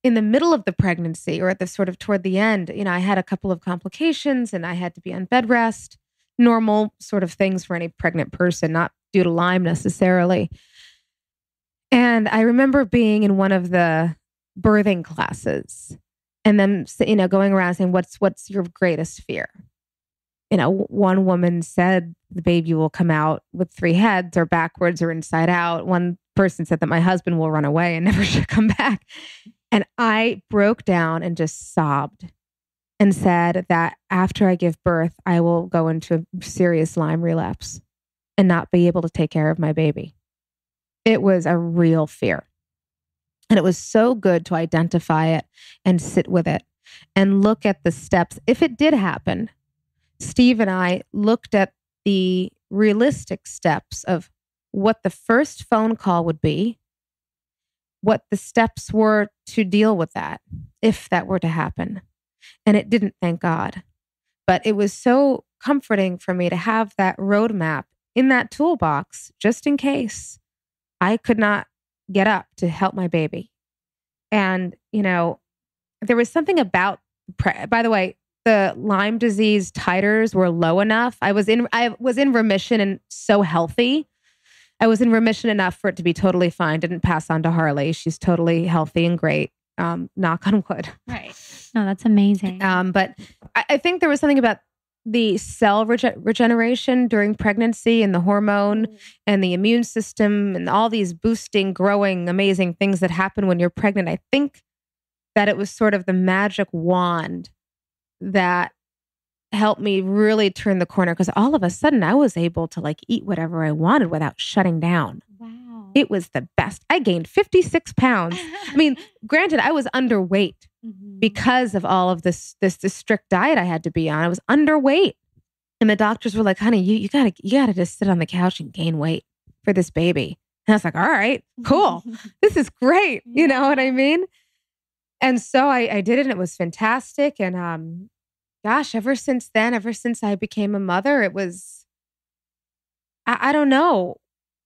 in the middle of the pregnancy, or at the sort of toward the end, I had a couple of complications, and I had to be on bed rest. Normal sort of things for any pregnant person, not due to Lyme necessarily. And I remember being in one of the birthing classes, and then, going around saying, what's your greatest fear? One woman said the baby will come out with 3 heads, or backwards, or inside out. One person said that my husband will run away and never should come back. And I broke down and just sobbed and said that after I give birth, I will go into a serious Lyme relapse and not be able to take care of my baby. It was a real fear. And it was so good to identify it and sit with it and look at the steps. If it did happen, Steve and I looked at the realistic steps of what the first phone call would be, what the steps were to deal with that, if that were to happen. And it didn't, thank God. But it was so comforting for me to have that roadmap in that toolbox, just in case I could not get up to help my baby. And, there was something about, by the way, the Lyme disease titers were low enough. I was in remission and so healthy. I was in remission enough for it to be totally fine. Didn't pass on to Harley. She's totally healthy and great. Knock on wood. Right. No, that's amazing. But I think there was something about the cell regeneration during pregnancy, and the hormone and the immune system and all these boosting, growing, amazing things that happen when you're pregnant. I think that it was sort of the magic wand that helped me really turn the corner, because all of a sudden I was able to eat whatever I wanted without shutting down. Wow. It was the best. I gained 56 pounds. I mean, granted, I was underweight because of all of this strict diet I had to be on. I was underweight. And the doctors were like, honey, you gotta just sit on the couch and gain weight for this baby. And I was like, all right, cool. This is great. You know what I mean? And so I did it, and it was fantastic. And gosh, ever since then, ever since I became a mother, it was, I don't know.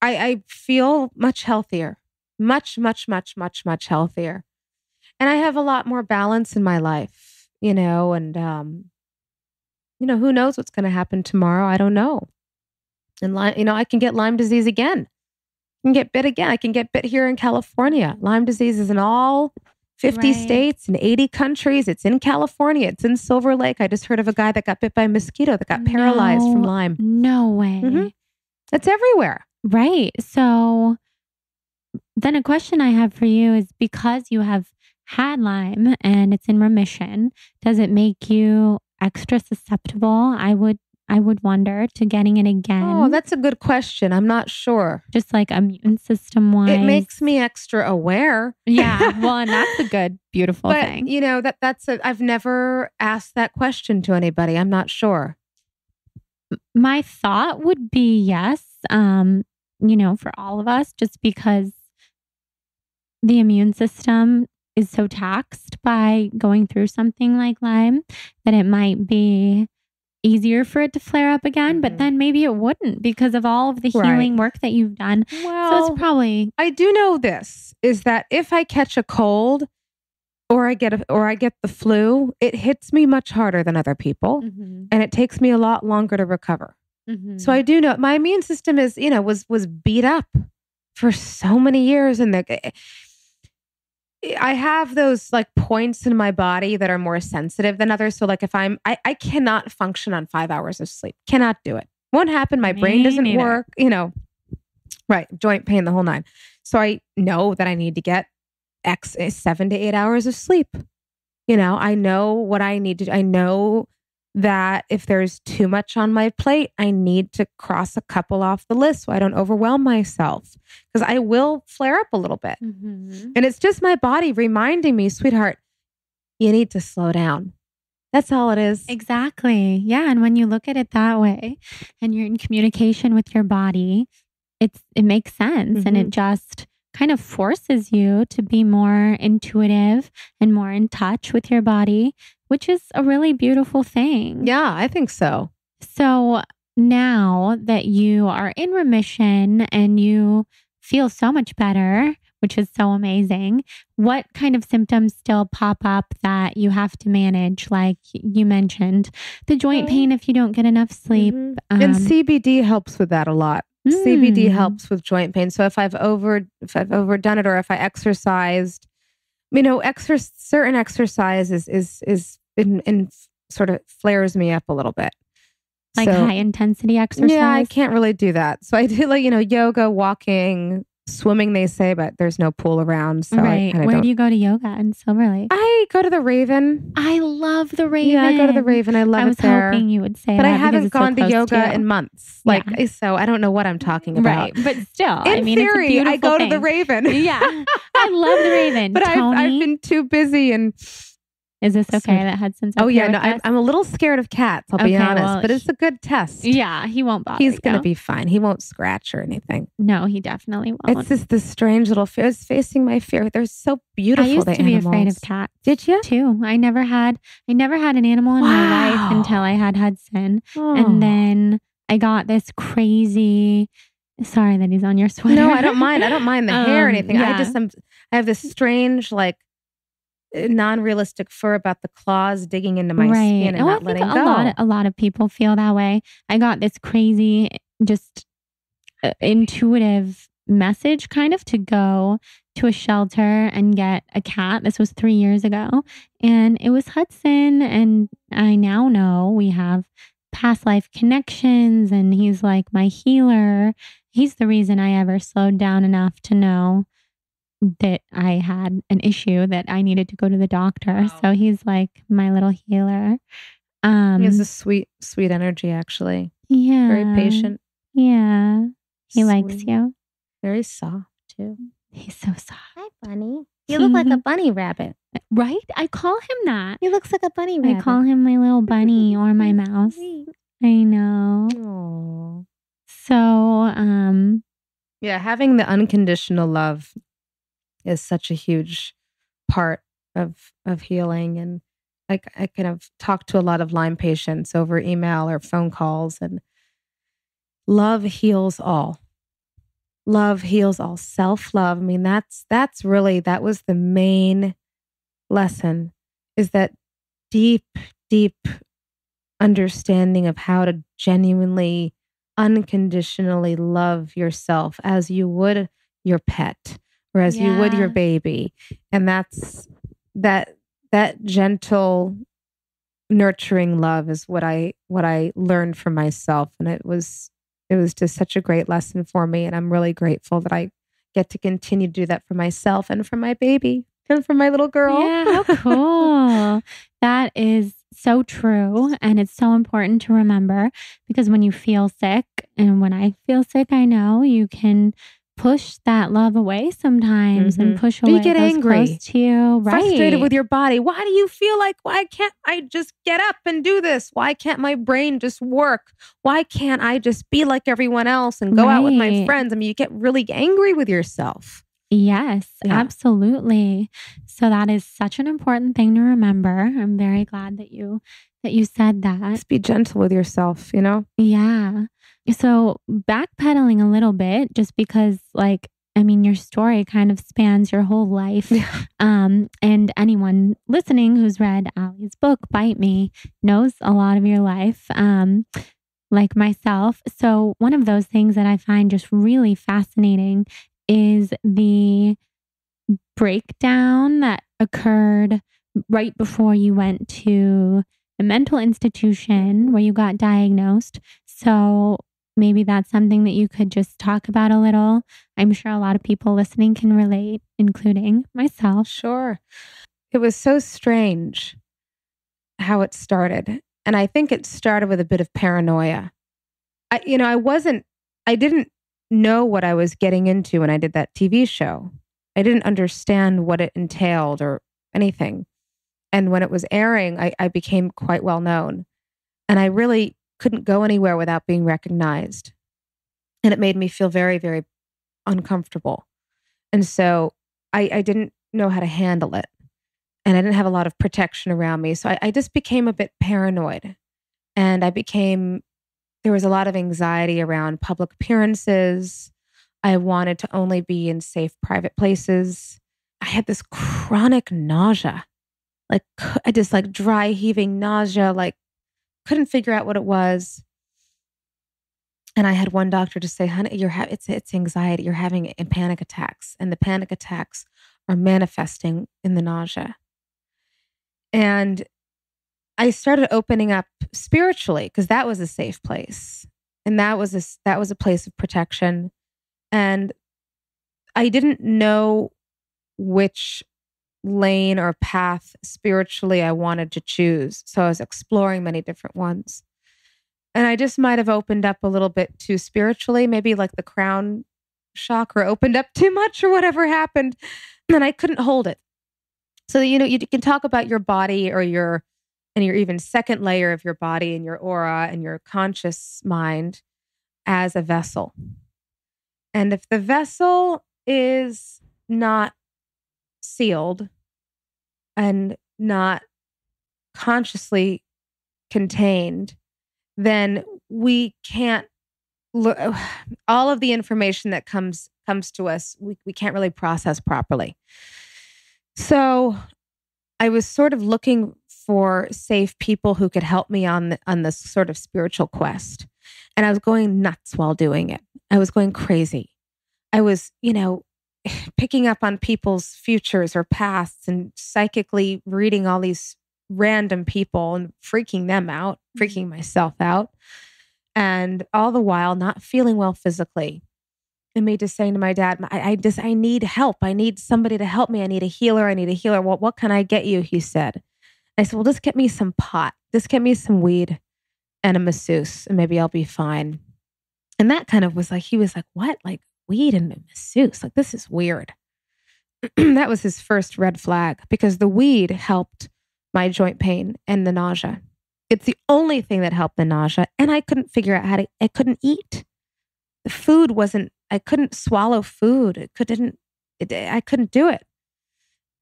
I feel much healthier, much, much, much, much, much healthier. And I have a lot more balance in my life, and, who knows what's going to happen tomorrow? I don't know. And, I can get Lyme disease again. I can get bit again. I can get bit here in California. Lyme disease is in all 50 states and 80 countries. It's in California. It's in Silver Lake. I just heard of a guy that got bit by a mosquito that got paralyzed from Lyme. No way. Mm-hmm. It's everywhere. Right. So then a question I have for you is, because you have had Lyme and it's in remission, does it make you extra susceptible? I would wonder, to getting it again. Oh, that's a good question. I'm not sure. Just immune system wise. It makes me extra aware. Yeah. Well, and that's a good, beautiful thing. I've never asked that question to anybody. I'm not sure. My thought would be yes, for all of us, just because the immune system is so taxed by going through something like Lyme that it might be easier for it to flare up again, but then maybe it wouldn't, because of all of the healing work that you've done. Well, so it's probably... I do know this, is that if I catch a cold or I get the flu, it hits me much harder than other people, and it takes me a lot longer to recover. So I do know my immune system is, was beat up for so many years, and I have those points in my body that are more sensitive than others. So if I cannot function on 5 hours of sleep, cannot do it. Won't happen. My brain doesn't work, Right. Joint pain, the whole nine. So I know that I need to get 7 to 8 hours of sleep. I know what I need to do. I know that if there's too much on my plate, I need to cross a couple off the list so I don't overwhelm myself, because I will flare up a little bit. And it's just my body reminding me, sweetheart, you need to slow down. That's all it is. Exactly. Yeah. And when you look at it that way and you're in communication with your body, it makes sense. And it just kind of forces you to be more intuitive and more in touch with your body, which is a really beautiful thing. Yeah, I think so. So now that you are in remission and you feel so much better, which is so amazing, what kind of symptoms still pop up that you have to manage? Like you mentioned, the joint pain if you don't get enough sleep. And CBD helps with that a lot. CBD helps with joint pain. So if I've overdone it, or if I exercised, certain exercise is in sort of flares me up a little bit. Like high intensity exercise? Yeah, I can't really do that. So I did yoga, walking, swimming, they say, but there's no pool around. So right. Where do you go to yoga in Silver Lake? I go to the Raven. I love the Raven. Yeah, I go to the Raven. I love it there. I was hoping you would say but that. I haven't gone to yoga in months. So I don't know what I'm talking about. Right. But still, in theory, it's a I go thing. to the Raven. Yeah. I love the Raven. But I've been too busy and... Is this okay that Hudson's up here? No, I'm a little scared of cats, I'll be honest, but it's a good test. Yeah, he won't bother He's going to be fine. He won't scratch or anything. No, he definitely won't. It's just this strange little fear. It's facing my fear. They're so beautiful. I used to be afraid of cats. Did you? Too. I never had an animal in my life until I had Hudson. Oh. And then I got this crazy... Sorry that he's on your sweater. No, I don't mind. I don't mind the hair or anything. Yeah. I have this strange, non-realistic fur about the claws digging into my skin and not letting go. A lot of people feel that way. I got this crazy, just intuitive message kind of to go to a shelter and get a cat. This was 3 years ago. And it was Hudson. And I now know we have past life connections, and he's like my healer. He's the reason I ever slowed down enough to know that I had an issue that I needed to go to the doctor. Wow. So he's like my little healer. He has a sweet, sweet energy, actually. Yeah. Very patient. Yeah. He likes you. Very soft, too. He's so soft. Hi, bunny. You look like a bunny rabbit. Right? I call him that. He looks like a bunny rabbit. I call him my little bunny or my mouse. I know. Aww. So, yeah, having the unconditional love is such a huge part of healing. And I kind of talk to a lot of Lyme patients over email or phone calls, and love heals all. Love heals all. Self-love. I mean, that was the main lesson, is that deep, deep understanding of how to genuinely, unconditionally love yourself as you would your pet, or as you would your baby. And that's that gentle, nurturing love is what I learned from myself. And it was just such a great lesson for me. And I'm really grateful that I get to continue to do that for myself and for my baby and for my little girl. Yeah, how cool. That is so true. And it's so important to remember, because when you feel sick, and when I feel sick, I know you can push that love away sometimes, and push away. You get angry, close to you, right? Frustrated with your body. Why do you feel like, why can't I just get up and do this? Why can't my brain just work? Why can't I just be like everyone else and go out with my friends? I mean, you get really angry with yourself. Yes, absolutely. So that is such an important thing to remember. I'm very glad that you said that. Just be gentle with yourself, Yeah. So backpedaling a little bit, just because your story kind of spans your whole life. And anyone listening who's read Allie's book, Bite Me, knows a lot of your life, like myself. So one of those things that I find just really fascinating is the breakdown that occurred right before you went to the mental institution where you got diagnosed. So maybe that's something that you could just talk about a little. I'm sure a lot of people listening can relate, including myself. Sure. It was so strange how it started. And I think it started with a bit of paranoia. I didn't know what I was getting into when I did that TV show. I didn't understand what it entailed or anything. And when it was airing, I became quite well known. And I really couldn't go anywhere without being recognized. And it made me feel very, very uncomfortable. And so I didn't know how to handle it. And I didn't have a lot of protection around me. So I just became a bit paranoid. And there was a lot of anxiety around public appearances. I wanted to only be in safe private places. I had this chronic nausea, I just dry heaving nausea, couldn't figure out what it was. And I had one doctor just say, honey, it's anxiety. You're having panic attacks, and the panic attacks are manifesting in the nausea. And I started opening up spiritually because that was a safe place. And that was a place of protection. And I didn't know which lane or path spiritually I wanted to choose. So I was exploring many different ones. And I just might have opened up a little bit too spiritually, maybe like the crown chakra opened up too much or whatever happened. And I couldn't hold it. So, you can talk about your body or your even second layer of your body and your aura and your conscious mind as a vessel. And if the vessel is not sealed and not consciously contained, then we can't look. All of the information that comes to us, we can't really process properly. So I was sort of looking for safe people who could help me on this sort of spiritual quest. And I was going nuts while doing it. I was going crazy. I was, picking up on people's futures or pasts and psychically reading all these random people and freaking them out, freaking myself out. And all the while not feeling well physically. And me just saying to my dad, I need help. I need somebody to help me. I need a healer. Well, what can I get you? He said. I said, well, just get me some pot. Just get me some weed and a masseuse and maybe I'll be fine. And that kind of was he was like, what? Like weed and a masseuse? Like, this is weird. That was his first red flag because the weed helped my joint pain and the nausea. It's the only thing that helped the nausea. And I couldn't figure out I couldn't eat. The food I couldn't swallow food. I couldn't do it.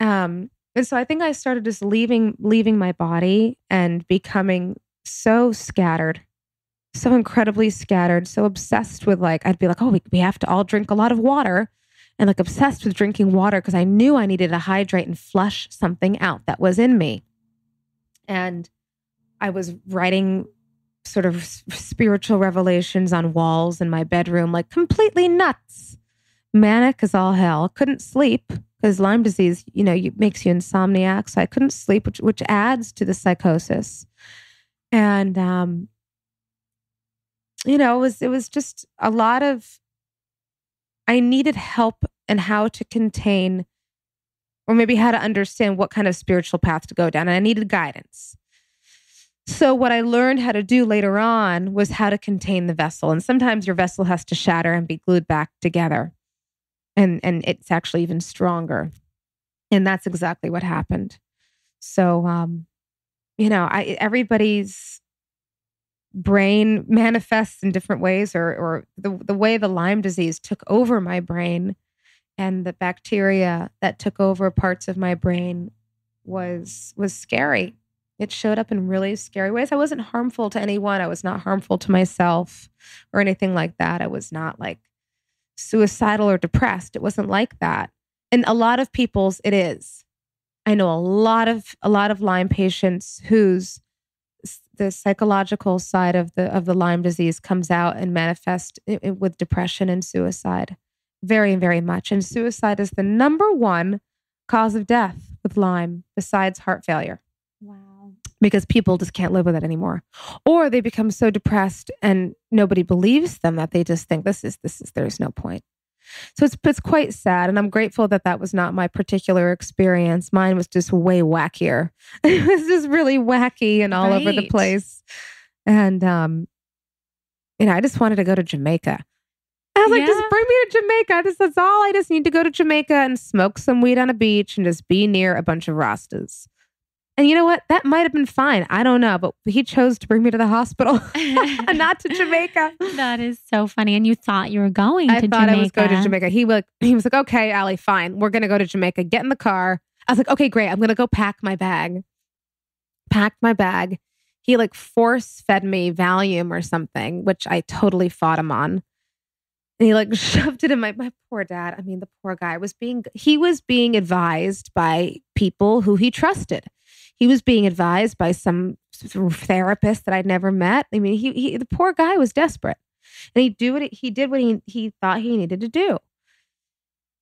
And so I think I started just leaving my body and becoming so scattered, so incredibly scattered, so obsessed with I'd be like, oh, we have to all drink a lot of water and obsessed with drinking water because I knew I needed to hydrate and flush something out that was in me. And I was writing sort of spiritual revelations on walls in my bedroom, completely nuts, manic as all hell. Couldn't sleep because Lyme disease, makes you insomniac. So I couldn't sleep, which adds to the psychosis. And, it was just a lot of, I needed help in how to contain, or maybe how to understand what kind of spiritual path to go down. And I needed guidance. So what I learned how to do later on was how to contain the vessel. And sometimes your vessel has to shatter and be glued back together. And it's actually even stronger. And that's exactly what happened. So, everybody's brain manifests in different ways, or the way the Lyme disease took over my brain and the bacteria that took over parts of my brain was scary. It showed up in really scary ways. I wasn't harmful to anyone. I was not harmful to myself or anything like that. I was not suicidal or depressed. It wasn't like that. And a lot of people's it is. I know a lot of Lyme patients whose the psychological side of the Lyme disease comes out and manifests with depression and suicide. Very, very much. And suicide is the number one cause of death with Lyme besides heart failure. Wow. because people just can't live with it anymore. Or they become so depressed and nobody believes them that they just think there's no point. So it's quite sad. And I'm grateful that that was not my particular experience. Mine was just way wackier. It was just really wacky and all over the place. And, I just wanted to go to Jamaica. I was like, just bring me to Jamaica. That's all. I just need to go to Jamaica and smoke some weed on a beach and just be near a bunch of Rastas. And you know what? That might have been fine. I don't know. But he chose to bring me to the hospital and not to Jamaica. That is so funny. And you thought you were going to Jamaica. I thought I was going to Jamaica. He was like, okay, Allie, fine. We're going to go to Jamaica. Get in the car. I was like, okay, great. I'm going to go pack my bag. Packed my bag. He like force fed me Valium or something, which I totally fought him on. And he like shoved it in my poor dad. I mean, the poor guy was being advised by people who he trusted. He was being advised by some therapist that I'd never met. I mean, the poor guy was desperate, and he did what he thought he needed to do,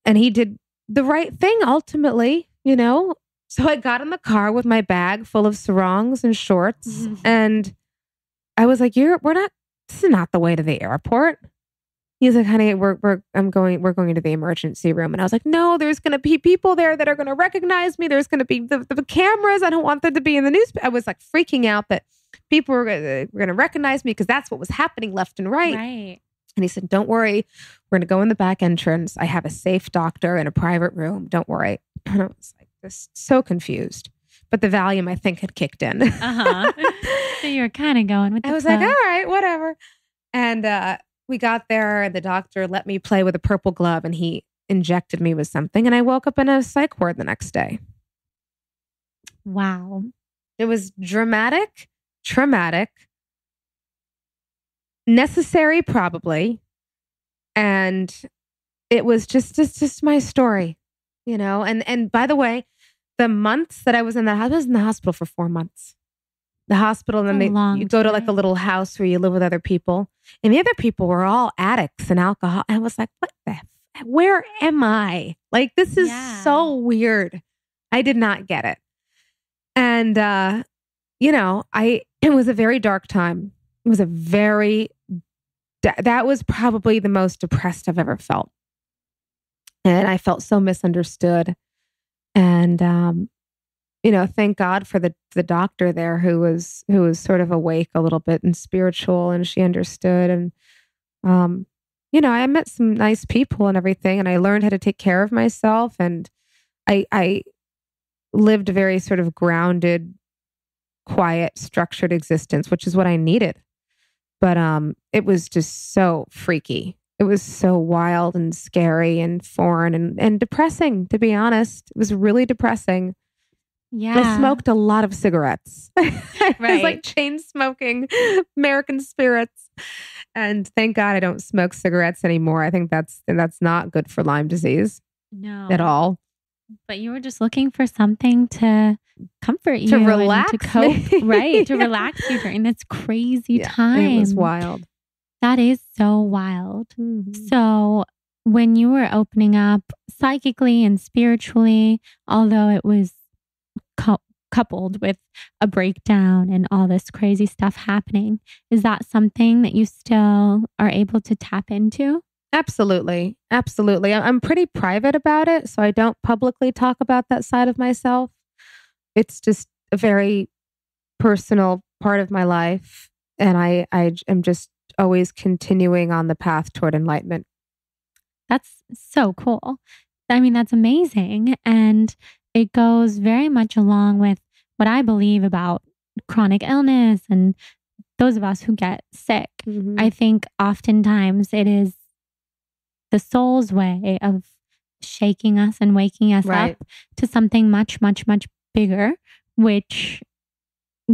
and he did the right thing ultimately. So I got in the car with my bag full of sarongs and shorts, and I was like, this is not the way to the airport." He's like, "Honey, we're going to the emergency room." And I was like, "No, there's going to be people there that are going to recognize me. There's going to be the cameras. I don't want them to be in the news." I was like freaking out that people were going to recognize me because that's what was happening left and right. Right. And he said, "Don't worry. We're going to go in the back entrance. I have a safe doctor in a private room. Don't worry." And I was like, just so confused. But the Valium, I think, had kicked in. So you were kind of going with the I was like, all right, whatever. And, we got there and the doctor let me play with a purple glove and he injected me with something. And I woke up in a psych ward the next day. Wow. It was dramatic, traumatic, necessary probably. And it was just my story, And by the way, the months that I was in the hospital for 4 months. The hospital, and then you go to like a little house where you live with other people, and the other people were all addicts and alcohol. I was like, where am I? Like, this is so weird. I did not get it. And, it was a very dark time. It was that was probably the most depressed I've ever felt. And I felt so misunderstood. And, thank God for the doctor there who was sort of awake a little bit and spiritual, and she understood. And, I met some nice people and everything, and I learned how to take care of myself. And I lived a very sort of grounded, quiet, structured existence, which is what I needed. But it was just so freaky. It was so wild and scary and foreign and depressing, to be honest. It was really depressing. Yeah. I smoked a lot of cigarettes. Right. I was like chain smoking American Spirits. And thank God I don't smoke cigarettes anymore. I think that's not good for Lyme disease. No. At all. But you were just looking for something to comfort you. To relax. To cope. Right. To relax you during this crazy time. It was wild. That is so wild. Mm-hmm. So when you were opening up psychically and spiritually, although it was coupled with a breakdown and all this crazy stuff happening, is that something that you still are able to tap into? Absolutely. Absolutely. I'm pretty private about it, so I don't publicly talk about that side of myself. It's just a very personal part of my life. And I am just always continuing on the path toward enlightenment. That's so cool. I mean, that's amazing. And it goes very much along with what I believe about chronic illness and those of us who get sick. Mm-hmm. I think oftentimes it is the soul's way of shaking us and waking us up to something much, much, much bigger, which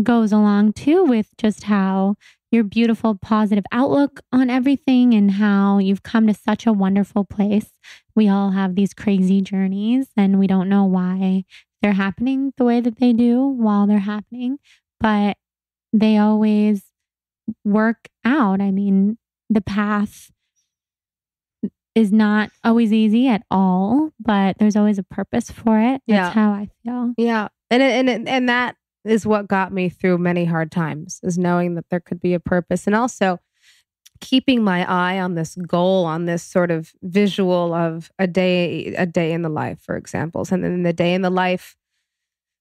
goes along too with just how your beautiful, positive outlook on everything and how you've come to such a wonderful place. We all have these crazy journeys and we don't know why they're happening the way that they do while they're happening, but they always work out. I mean, the path is not always easy at all, but there's always a purpose for it. That's how I feel. Yeah. And that is what got me through many hard times, is knowing that there could be a purpose, and also keeping my eye on this goal, on this sort of visual of a day in the life, for example. And then the day in the life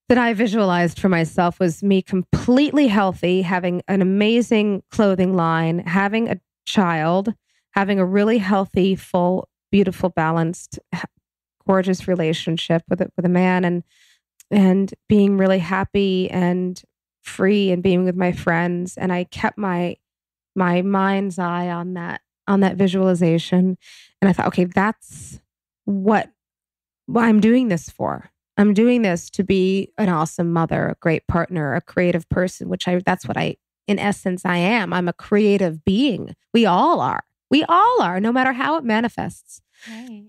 that I visualized for myself was me completely healthy, having an amazing clothing line, having a child, having a really healthy, full, beautiful, balanced, gorgeous relationship with a man, and being really happy and free and being with my friends. And I kept my mind's eye on that visualization. And I thought, okay, that's what I'm doing this for. I'm doing this to be an awesome mother, a great partner, a creative person, that's what in essence, I am. I'm a creative being. We all are, no matter how it manifests. Right.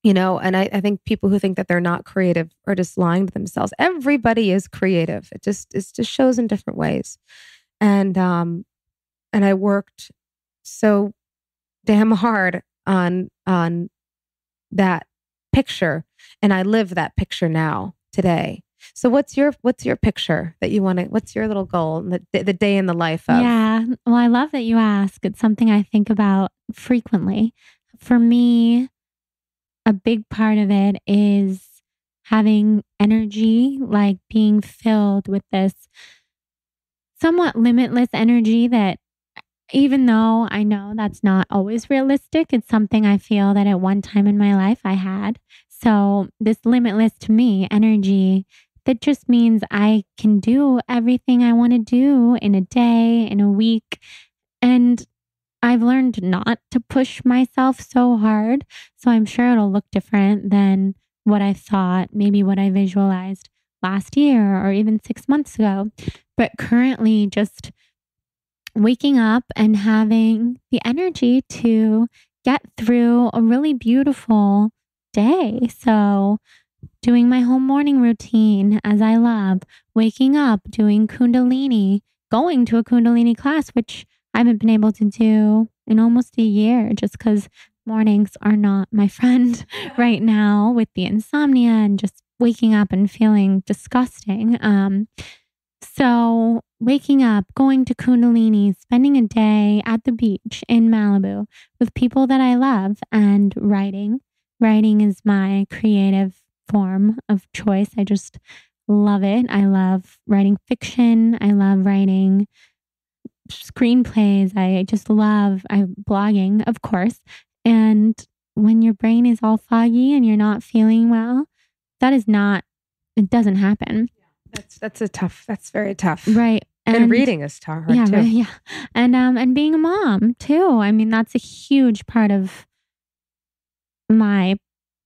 And I think people who think that they're not creative are just lying to themselves. Everybody is creative. It just shows in different ways. And I worked so damn hard on that picture, and I live that picture now today. So what's your picture that you want to? What's your little goal? The day in the life of? Yeah. Well, I love that you ask. It's something I think about frequently. For me, a big part of it is having energy, like being filled with this somewhat limitless energy that, even though I know that's not always realistic, it's something I feel that at one time in my life I had. So this limitless, to me, energy that just means I can do everything I want to do in a day, in a week. And I've learned not to push myself so hard. So I'm sure it'll look different than what I thought, maybe what I visualized last year or even 6 months ago. But currently, just waking up and having the energy to get through a really beautiful day. So doing my whole morning routine as I love, waking up, doing Kundalini, going to a Kundalini class, which I haven't been able to do in almost a year, just because mornings are not my friend right now with the insomnia and just waking up and feeling disgusting. So waking up, going to Kundalini, spending a day at the beach in Malibu with people that I love, and writing. Writing is my creative form of choice. I just love it. I love writing fiction. I love writing screenplays. I just love blogging, of course. And when your brain is all foggy and you're not feeling well, it doesn't happen. That's very tough. Right. And reading is hard too. Right, yeah. And being a mom too. I mean, that's a huge part of my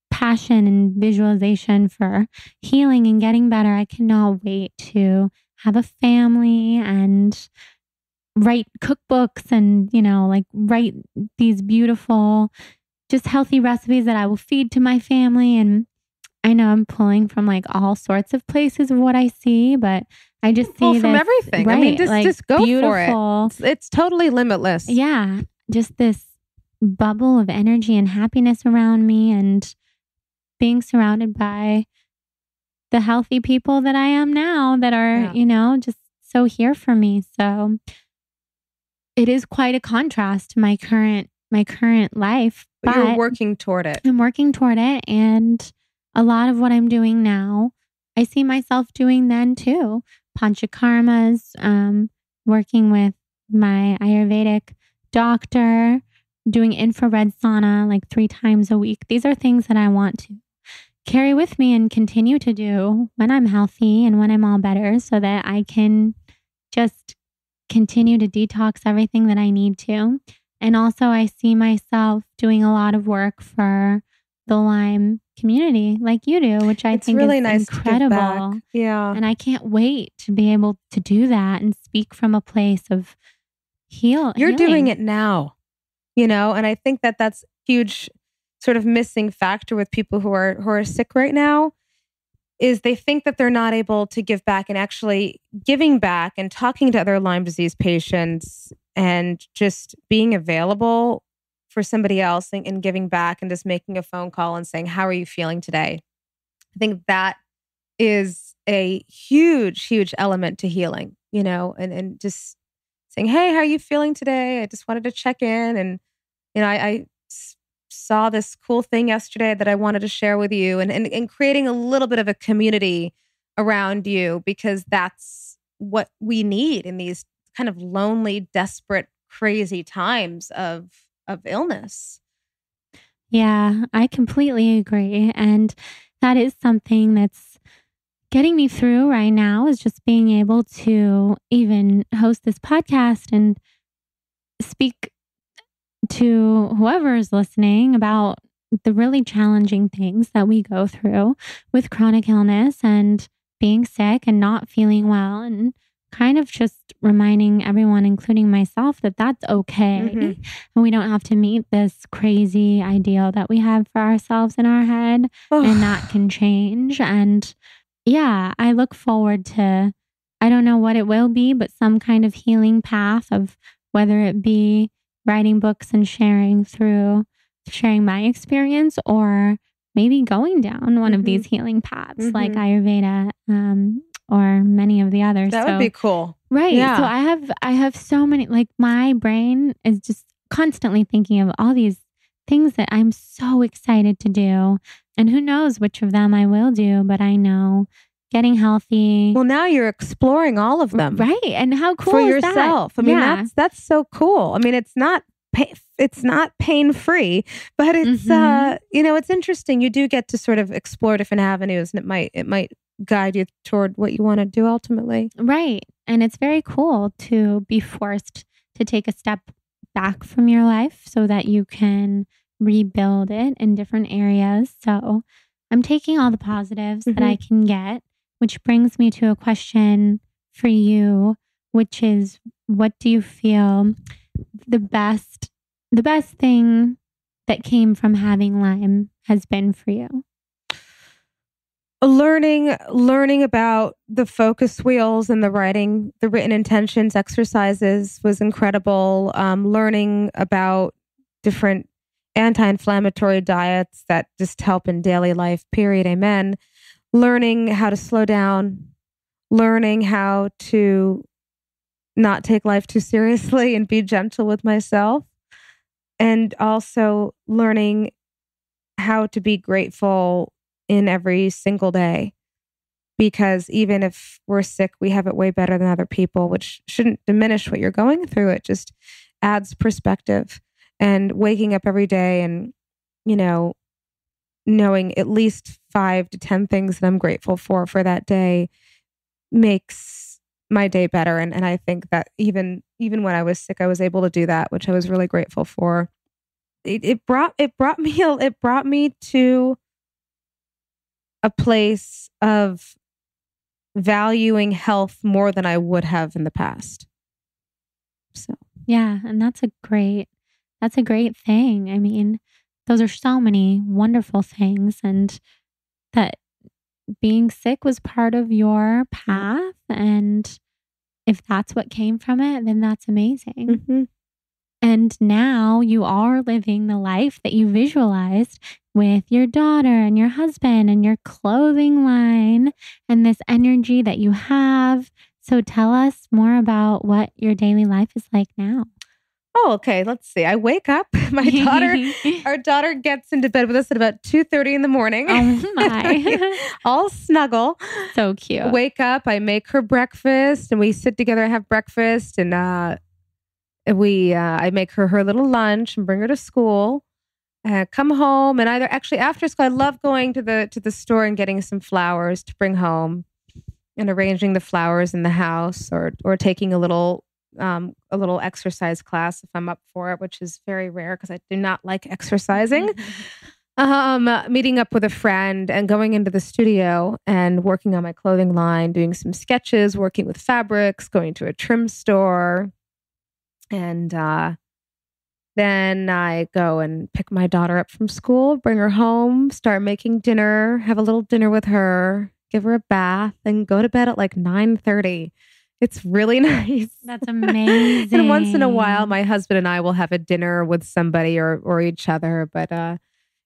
passion and visualization for healing and getting better. I cannot wait to have a family and write cookbooks and, write these beautiful, just healthy recipes that I will feed to my family. And I know I'm pulling from like all sorts of places of what I see, but I just see from everything. Right, I mean, just go beautiful, for it. It's totally limitless. Yeah. Just this bubble of energy and happiness around me, and being surrounded by the healthy people that I am now that are, just so here for me. So it is quite a contrast to my current life. But you're working toward it. I'm working toward it. And a lot of what I'm doing now, I see myself doing then too. Panchakarmas, working with my Ayurvedic doctor, doing infrared sauna like 3 times a week. These are things that I want to carry with me and continue to do when I'm healthy and when I'm all better, so that I can just continue to detox everything that I need to. And also I see myself doing a lot of work for the Lyme community like you do, which I think really is nice incredible. To give back. Yeah. And I can't wait to be able to do that and speak from a place of healing. You're doing it now, and I think that that's huge sort of missing factor with people who are sick right now, is they think that they're not able to give back, and actually giving back and talking to other Lyme disease patients and just being available for somebody else and giving back and just making a phone call and saying, how are you feeling today? I think that is a huge, huge element to healing, and just saying, hey, how are you feeling today? I just wanted to check in. And, I saw this cool thing yesterday that I wanted to share with you, and creating a little bit of a community around you, because that's what we need in these kind of lonely, desperate, crazy times of illness. Yeah, I completely agree. And that is something that's getting me through right now, is just being able to even host this podcast and speak to whoever is listening about the really challenging things that we go through with chronic illness and being sick and not feeling well, and kind of just reminding everyone, including myself, that that's okay. Mm-hmm. And we don't have to meet this crazy ideal that we have for ourselves in our head, and that can change. And yeah, I look forward to, I don't know what it will be, but some kind of healing path, of whether it be writing books and sharing my experience, or maybe going down one of these healing paths like Ayurveda, or many of the others. That would be cool. Right. Yeah. So I have so many, like, my brain is just constantly thinking of all these things that I'm so excited to do. And who knows which of them I will do, but I know getting healthy. Well, now you're exploring all of them. Right. And how cool for is yourself. that? I mean, that's so cool. I mean, it's not pain-free, but it's it's interesting. You do get to sort of explore different avenues, and it might guide you toward what you want to do ultimately. Right. And it's very cool to be forced to take a step back from your life so that you can rebuild it in different areas. So I'm taking all the positives that I can get, which brings me to a question for you, which is, what do you feel the best thing that came from having Lyme has been for you? Learning about the focus wheels and the written intentions exercises was incredible. Learning about different anti-inflammatory diets that just help in daily life, period. Amen. Learning how to slow down, learning how to not take life too seriously and be gentle with myself, and also learning how to be grateful in every single day, because even if we're sick, we have it way better than other people, which shouldn't diminish what you're going through. It just adds perspective. And waking up every day and, knowing at least 5 to 10 things that I'm grateful for that day makes my day better. And I think that even when I was sick, I was able to do that, which I was really grateful for. It brought me to a place of valuing health more than I would have in the past. So, yeah. And that's a great thing. I mean, those are so many wonderful things, and that being sick was part of your path. And if that's what came from it, then that's amazing. And now you are living the life that you visualized with your daughter and your husband and your clothing line and this energy that you have. So tell us more about what your daily life is like now. Oh, okay. Let's see. I wake up. Our daughter gets into bed with us at about 2:30 in the morning. Oh my. All snuggle. So cute. Wake up. I make her breakfast and we sit together and have breakfast. And I make her little lunch and bring her to school. Come home, and after school, I love going to the store and getting some flowers to bring home and arranging the flowers in the house, or taking a little exercise class if I'm up for it, which is very rare because I do not like exercising. Meeting up with a friend and going into the studio and working on my clothing line, doing some sketches, working with fabrics, going to a trim store. And then I go and pick my daughter up from school, bring her home, start making dinner, have a little dinner with her, give her a bath, and go to bed at like 9:30. It's really nice. That's amazing. And once in a while, my husband and I will have a dinner with somebody or each other. But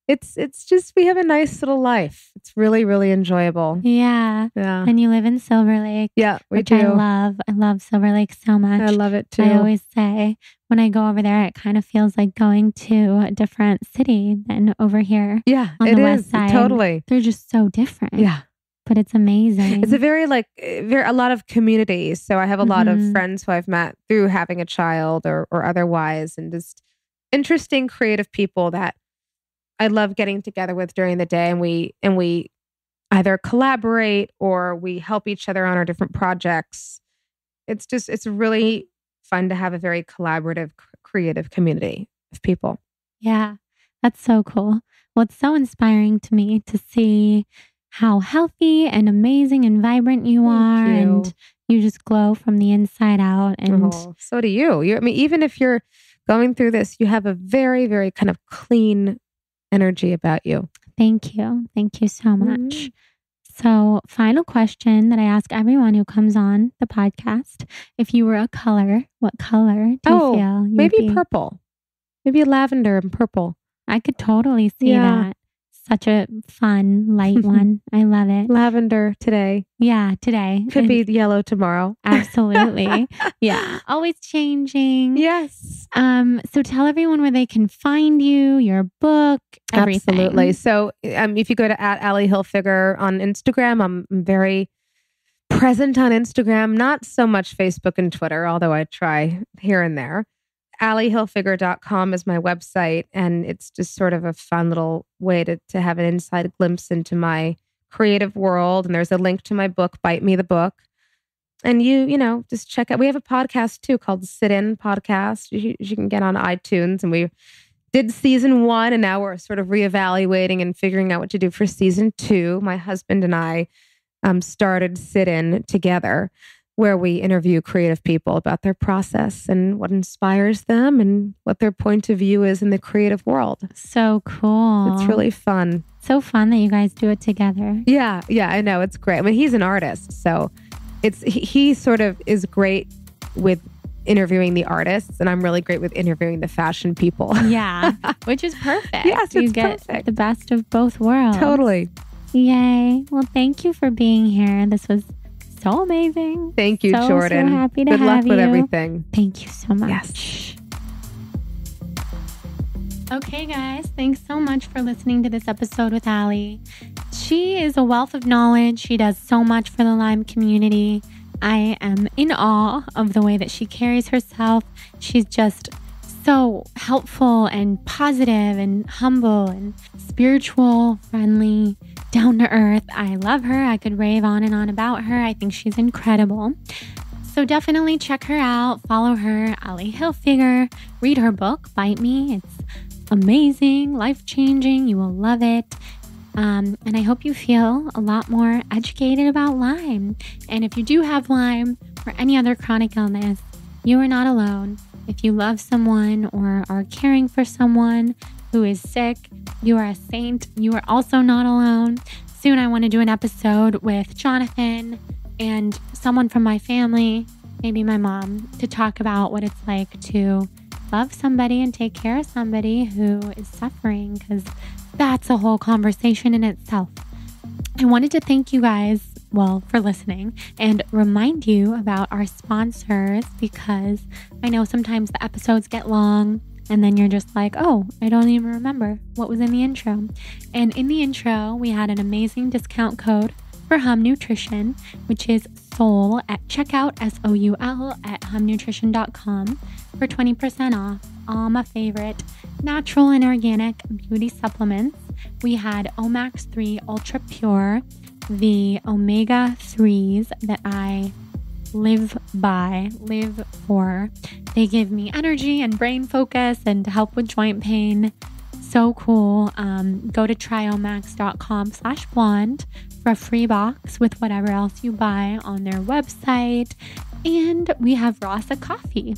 it's just, we have a nice little life. It's really, really enjoyable. Yeah. Yeah. And you live in Silver Lake. Yeah, we which do. I love. I love Silver Lake so much. I love it too. I always say when I go over there, it kind of feels like going to a different city than over here. Yeah, on it the is. west side. Totally. They're just so different. Yeah. But it's amazing. It's a very a lot of communities. So I have a lot of friends who I've met through having a child or otherwise, and just interesting, creative people that I love getting together with during the day, and we either collaborate or we help each other on our different projects. It's really fun to have a very collaborative, creative community of people. Yeah, that's so cool. Well, it's so inspiring to me to see how healthy and amazing and vibrant you are. Thank you. And you just glow from the inside out. And so do you. I mean, even if you're going through this, you have a very, very kind of clean energy about you. Thank you. Thank you so much. So, final question that I ask everyone who comes on the podcast. If you were a color, what color do you feel you'd maybe be? Purple. Maybe lavender and purple. I could totally see that. Such a fun, light one. I love it. Lavender today. Yeah, today. Could be yellow tomorrow. Absolutely. Yeah. Always changing. Yes. So tell everyone where they can find you, your book, everything. Absolutely. So if you go to @AllieHilfiger on Instagram, I'm very present on Instagram, not so much Facebook and Twitter, although I try here and there. AllieHilfiger.com is my website, and it's just sort of a fun little way to have an inside glimpse into my creative world. And there's a link to my book, Bite Me the Book. And you know, just check out. We have a podcast too called Sit In Podcast. You can get on iTunes, and we did season 1, and now we're sort of reevaluating and figuring out what to do for season 2. My husband and I started Sit In together, where we interview creative people about their process and what inspires them and what their point of view is in the creative world. So cool. It's really fun. So fun that you guys do it together. Yeah, I know. It's great. I mean, he's an artist, so he sort of is great with interviewing the artists, and I'm really great with interviewing the fashion people. Yeah, which is perfect. Yes, you it's get perfect. the best of both worlds. Totally. Yay. Well, thank you for being here. This was so amazing. Thank you, Jordan. So happy to Good have luck you. with everything. Thank you so much. Yes. Okay, guys, thanks so much for listening to this episode with Allie. She is a wealth of knowledge. She does so much for the Lyme community. I am in awe of the way that she carries herself. She's just so helpful and positive and humble and spiritual, friendly, down to earth. I love her. I could rave on and on about her. I think she's incredible. So definitely check her out. Follow her, Allie Hilfiger. Read her book, Bite Me. It's amazing, life-changing. You will love it. And I hope you feel a lot more educated about Lyme. And if you do have Lyme or any other chronic illness, you are not alone. If you love someone or are caring for someone who is sick, you are a saint. You are also not alone. Soon I want to do an episode with Jonathan and someone from my family, maybe my mom, to talk about what it's like to love somebody and take care of somebody who is suffering, because that's a whole conversation in itself. I wanted to thank you guys, for listening, and remind you about our sponsors, because I know sometimes the episodes get long and then you're just like, oh, I don't even remember what was in the intro. And in the intro, we had an amazing discount code for Hum Nutrition, which is SOUL at checkout, SOUL at humnutrition.com for 20% off all my favorite natural and organic beauty supplements. We had Omax 3 Ultra Pure, the omega 3s that I live for. They give me energy and brain focus and help with joint pain. So cool. Go to tryomax.com/blonde for a free box with whatever else you buy on their website. And we have Rasa Coffee.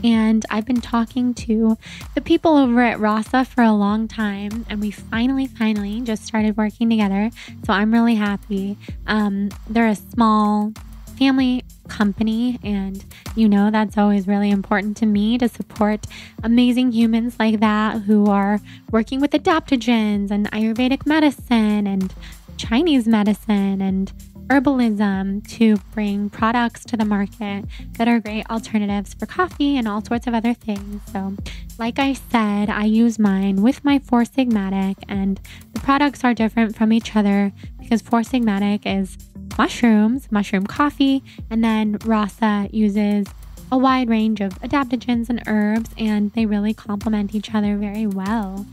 And I've been talking to the people over at Rasa for a long time, and we finally just started working together. So I'm really happy. They're a small family company, and that's always really important to me, to support amazing humans like that who are working with adaptogens and Ayurvedic medicine and Chinese medicine and herbalism to bring products to the market that are great alternatives for coffee and all sorts of other things. So like I said, I use mine with my Four Sigmatic, and the products are different from each other because Four Sigmatic is mushrooms, mushroom coffee, and then Rasa uses a wide range of adaptogens and herbs, and they really complement each other very well.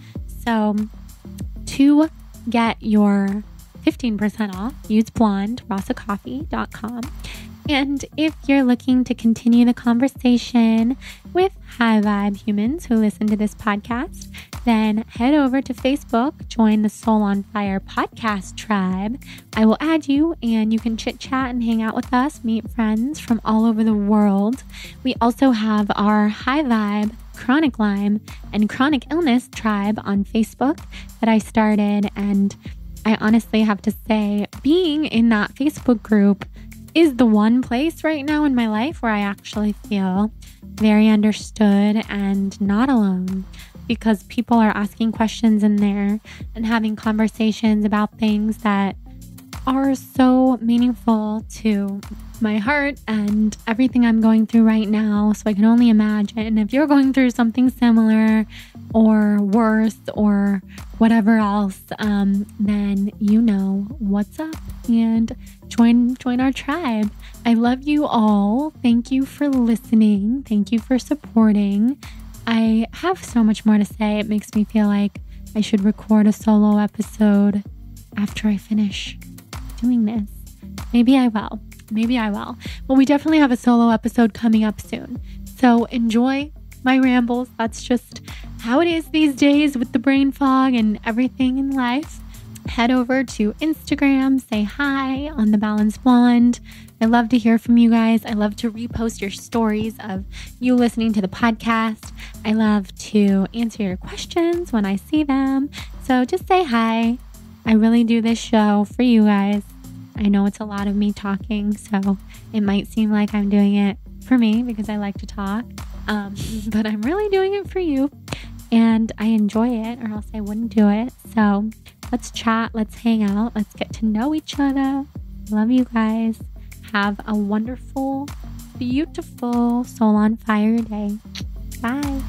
So to get your 15% off, use blonde, rasacoffee.com. And if you're looking to continue the conversation with high vibe humans who listen to this podcast, then head over to Facebook, join the Soul on Fire podcast tribe. I will add you and you can chit chat and hang out with us, meet friends from all over the world. We also have our high vibe chronic Lyme and chronic illness tribe on Facebook that I started, and I honestly have to say, being in that Facebook group is the one place right now in my life where I actually feel very understood and not alone, because people are asking questions in there and having conversations about things that are so meaningful to my heart and everything I'm going through right now. So I can only imagine if you're going through something similar or worse or whatever else, then you know what's up, and join our tribe. I love you all. Thank you for listening. Thank you for supporting. I have so much more to say. It makes me feel like I should record a solo episode after I finish doing this. Maybe I will. Well, we definitely have a solo episode coming up soon. So enjoy my rambles. That's just how it is these days with the brain fog and everything in life. Head over to Instagram, say hi on The Balanced Blonde. I love to hear from you guys. I love to repost your stories of you listening to the podcast. I love to answer your questions when I see them. So just say hi. I really do this show for you guys. I know it's a lot of me talking, so it might seem like I'm doing it for me because I like to talk, but I'm really doing it for you, and I enjoy it, or else I wouldn't do it. So let's chat, let's hang out, let's get to know each other. Love you guys. Have a wonderful, beautiful Soul on Fire day. Bye.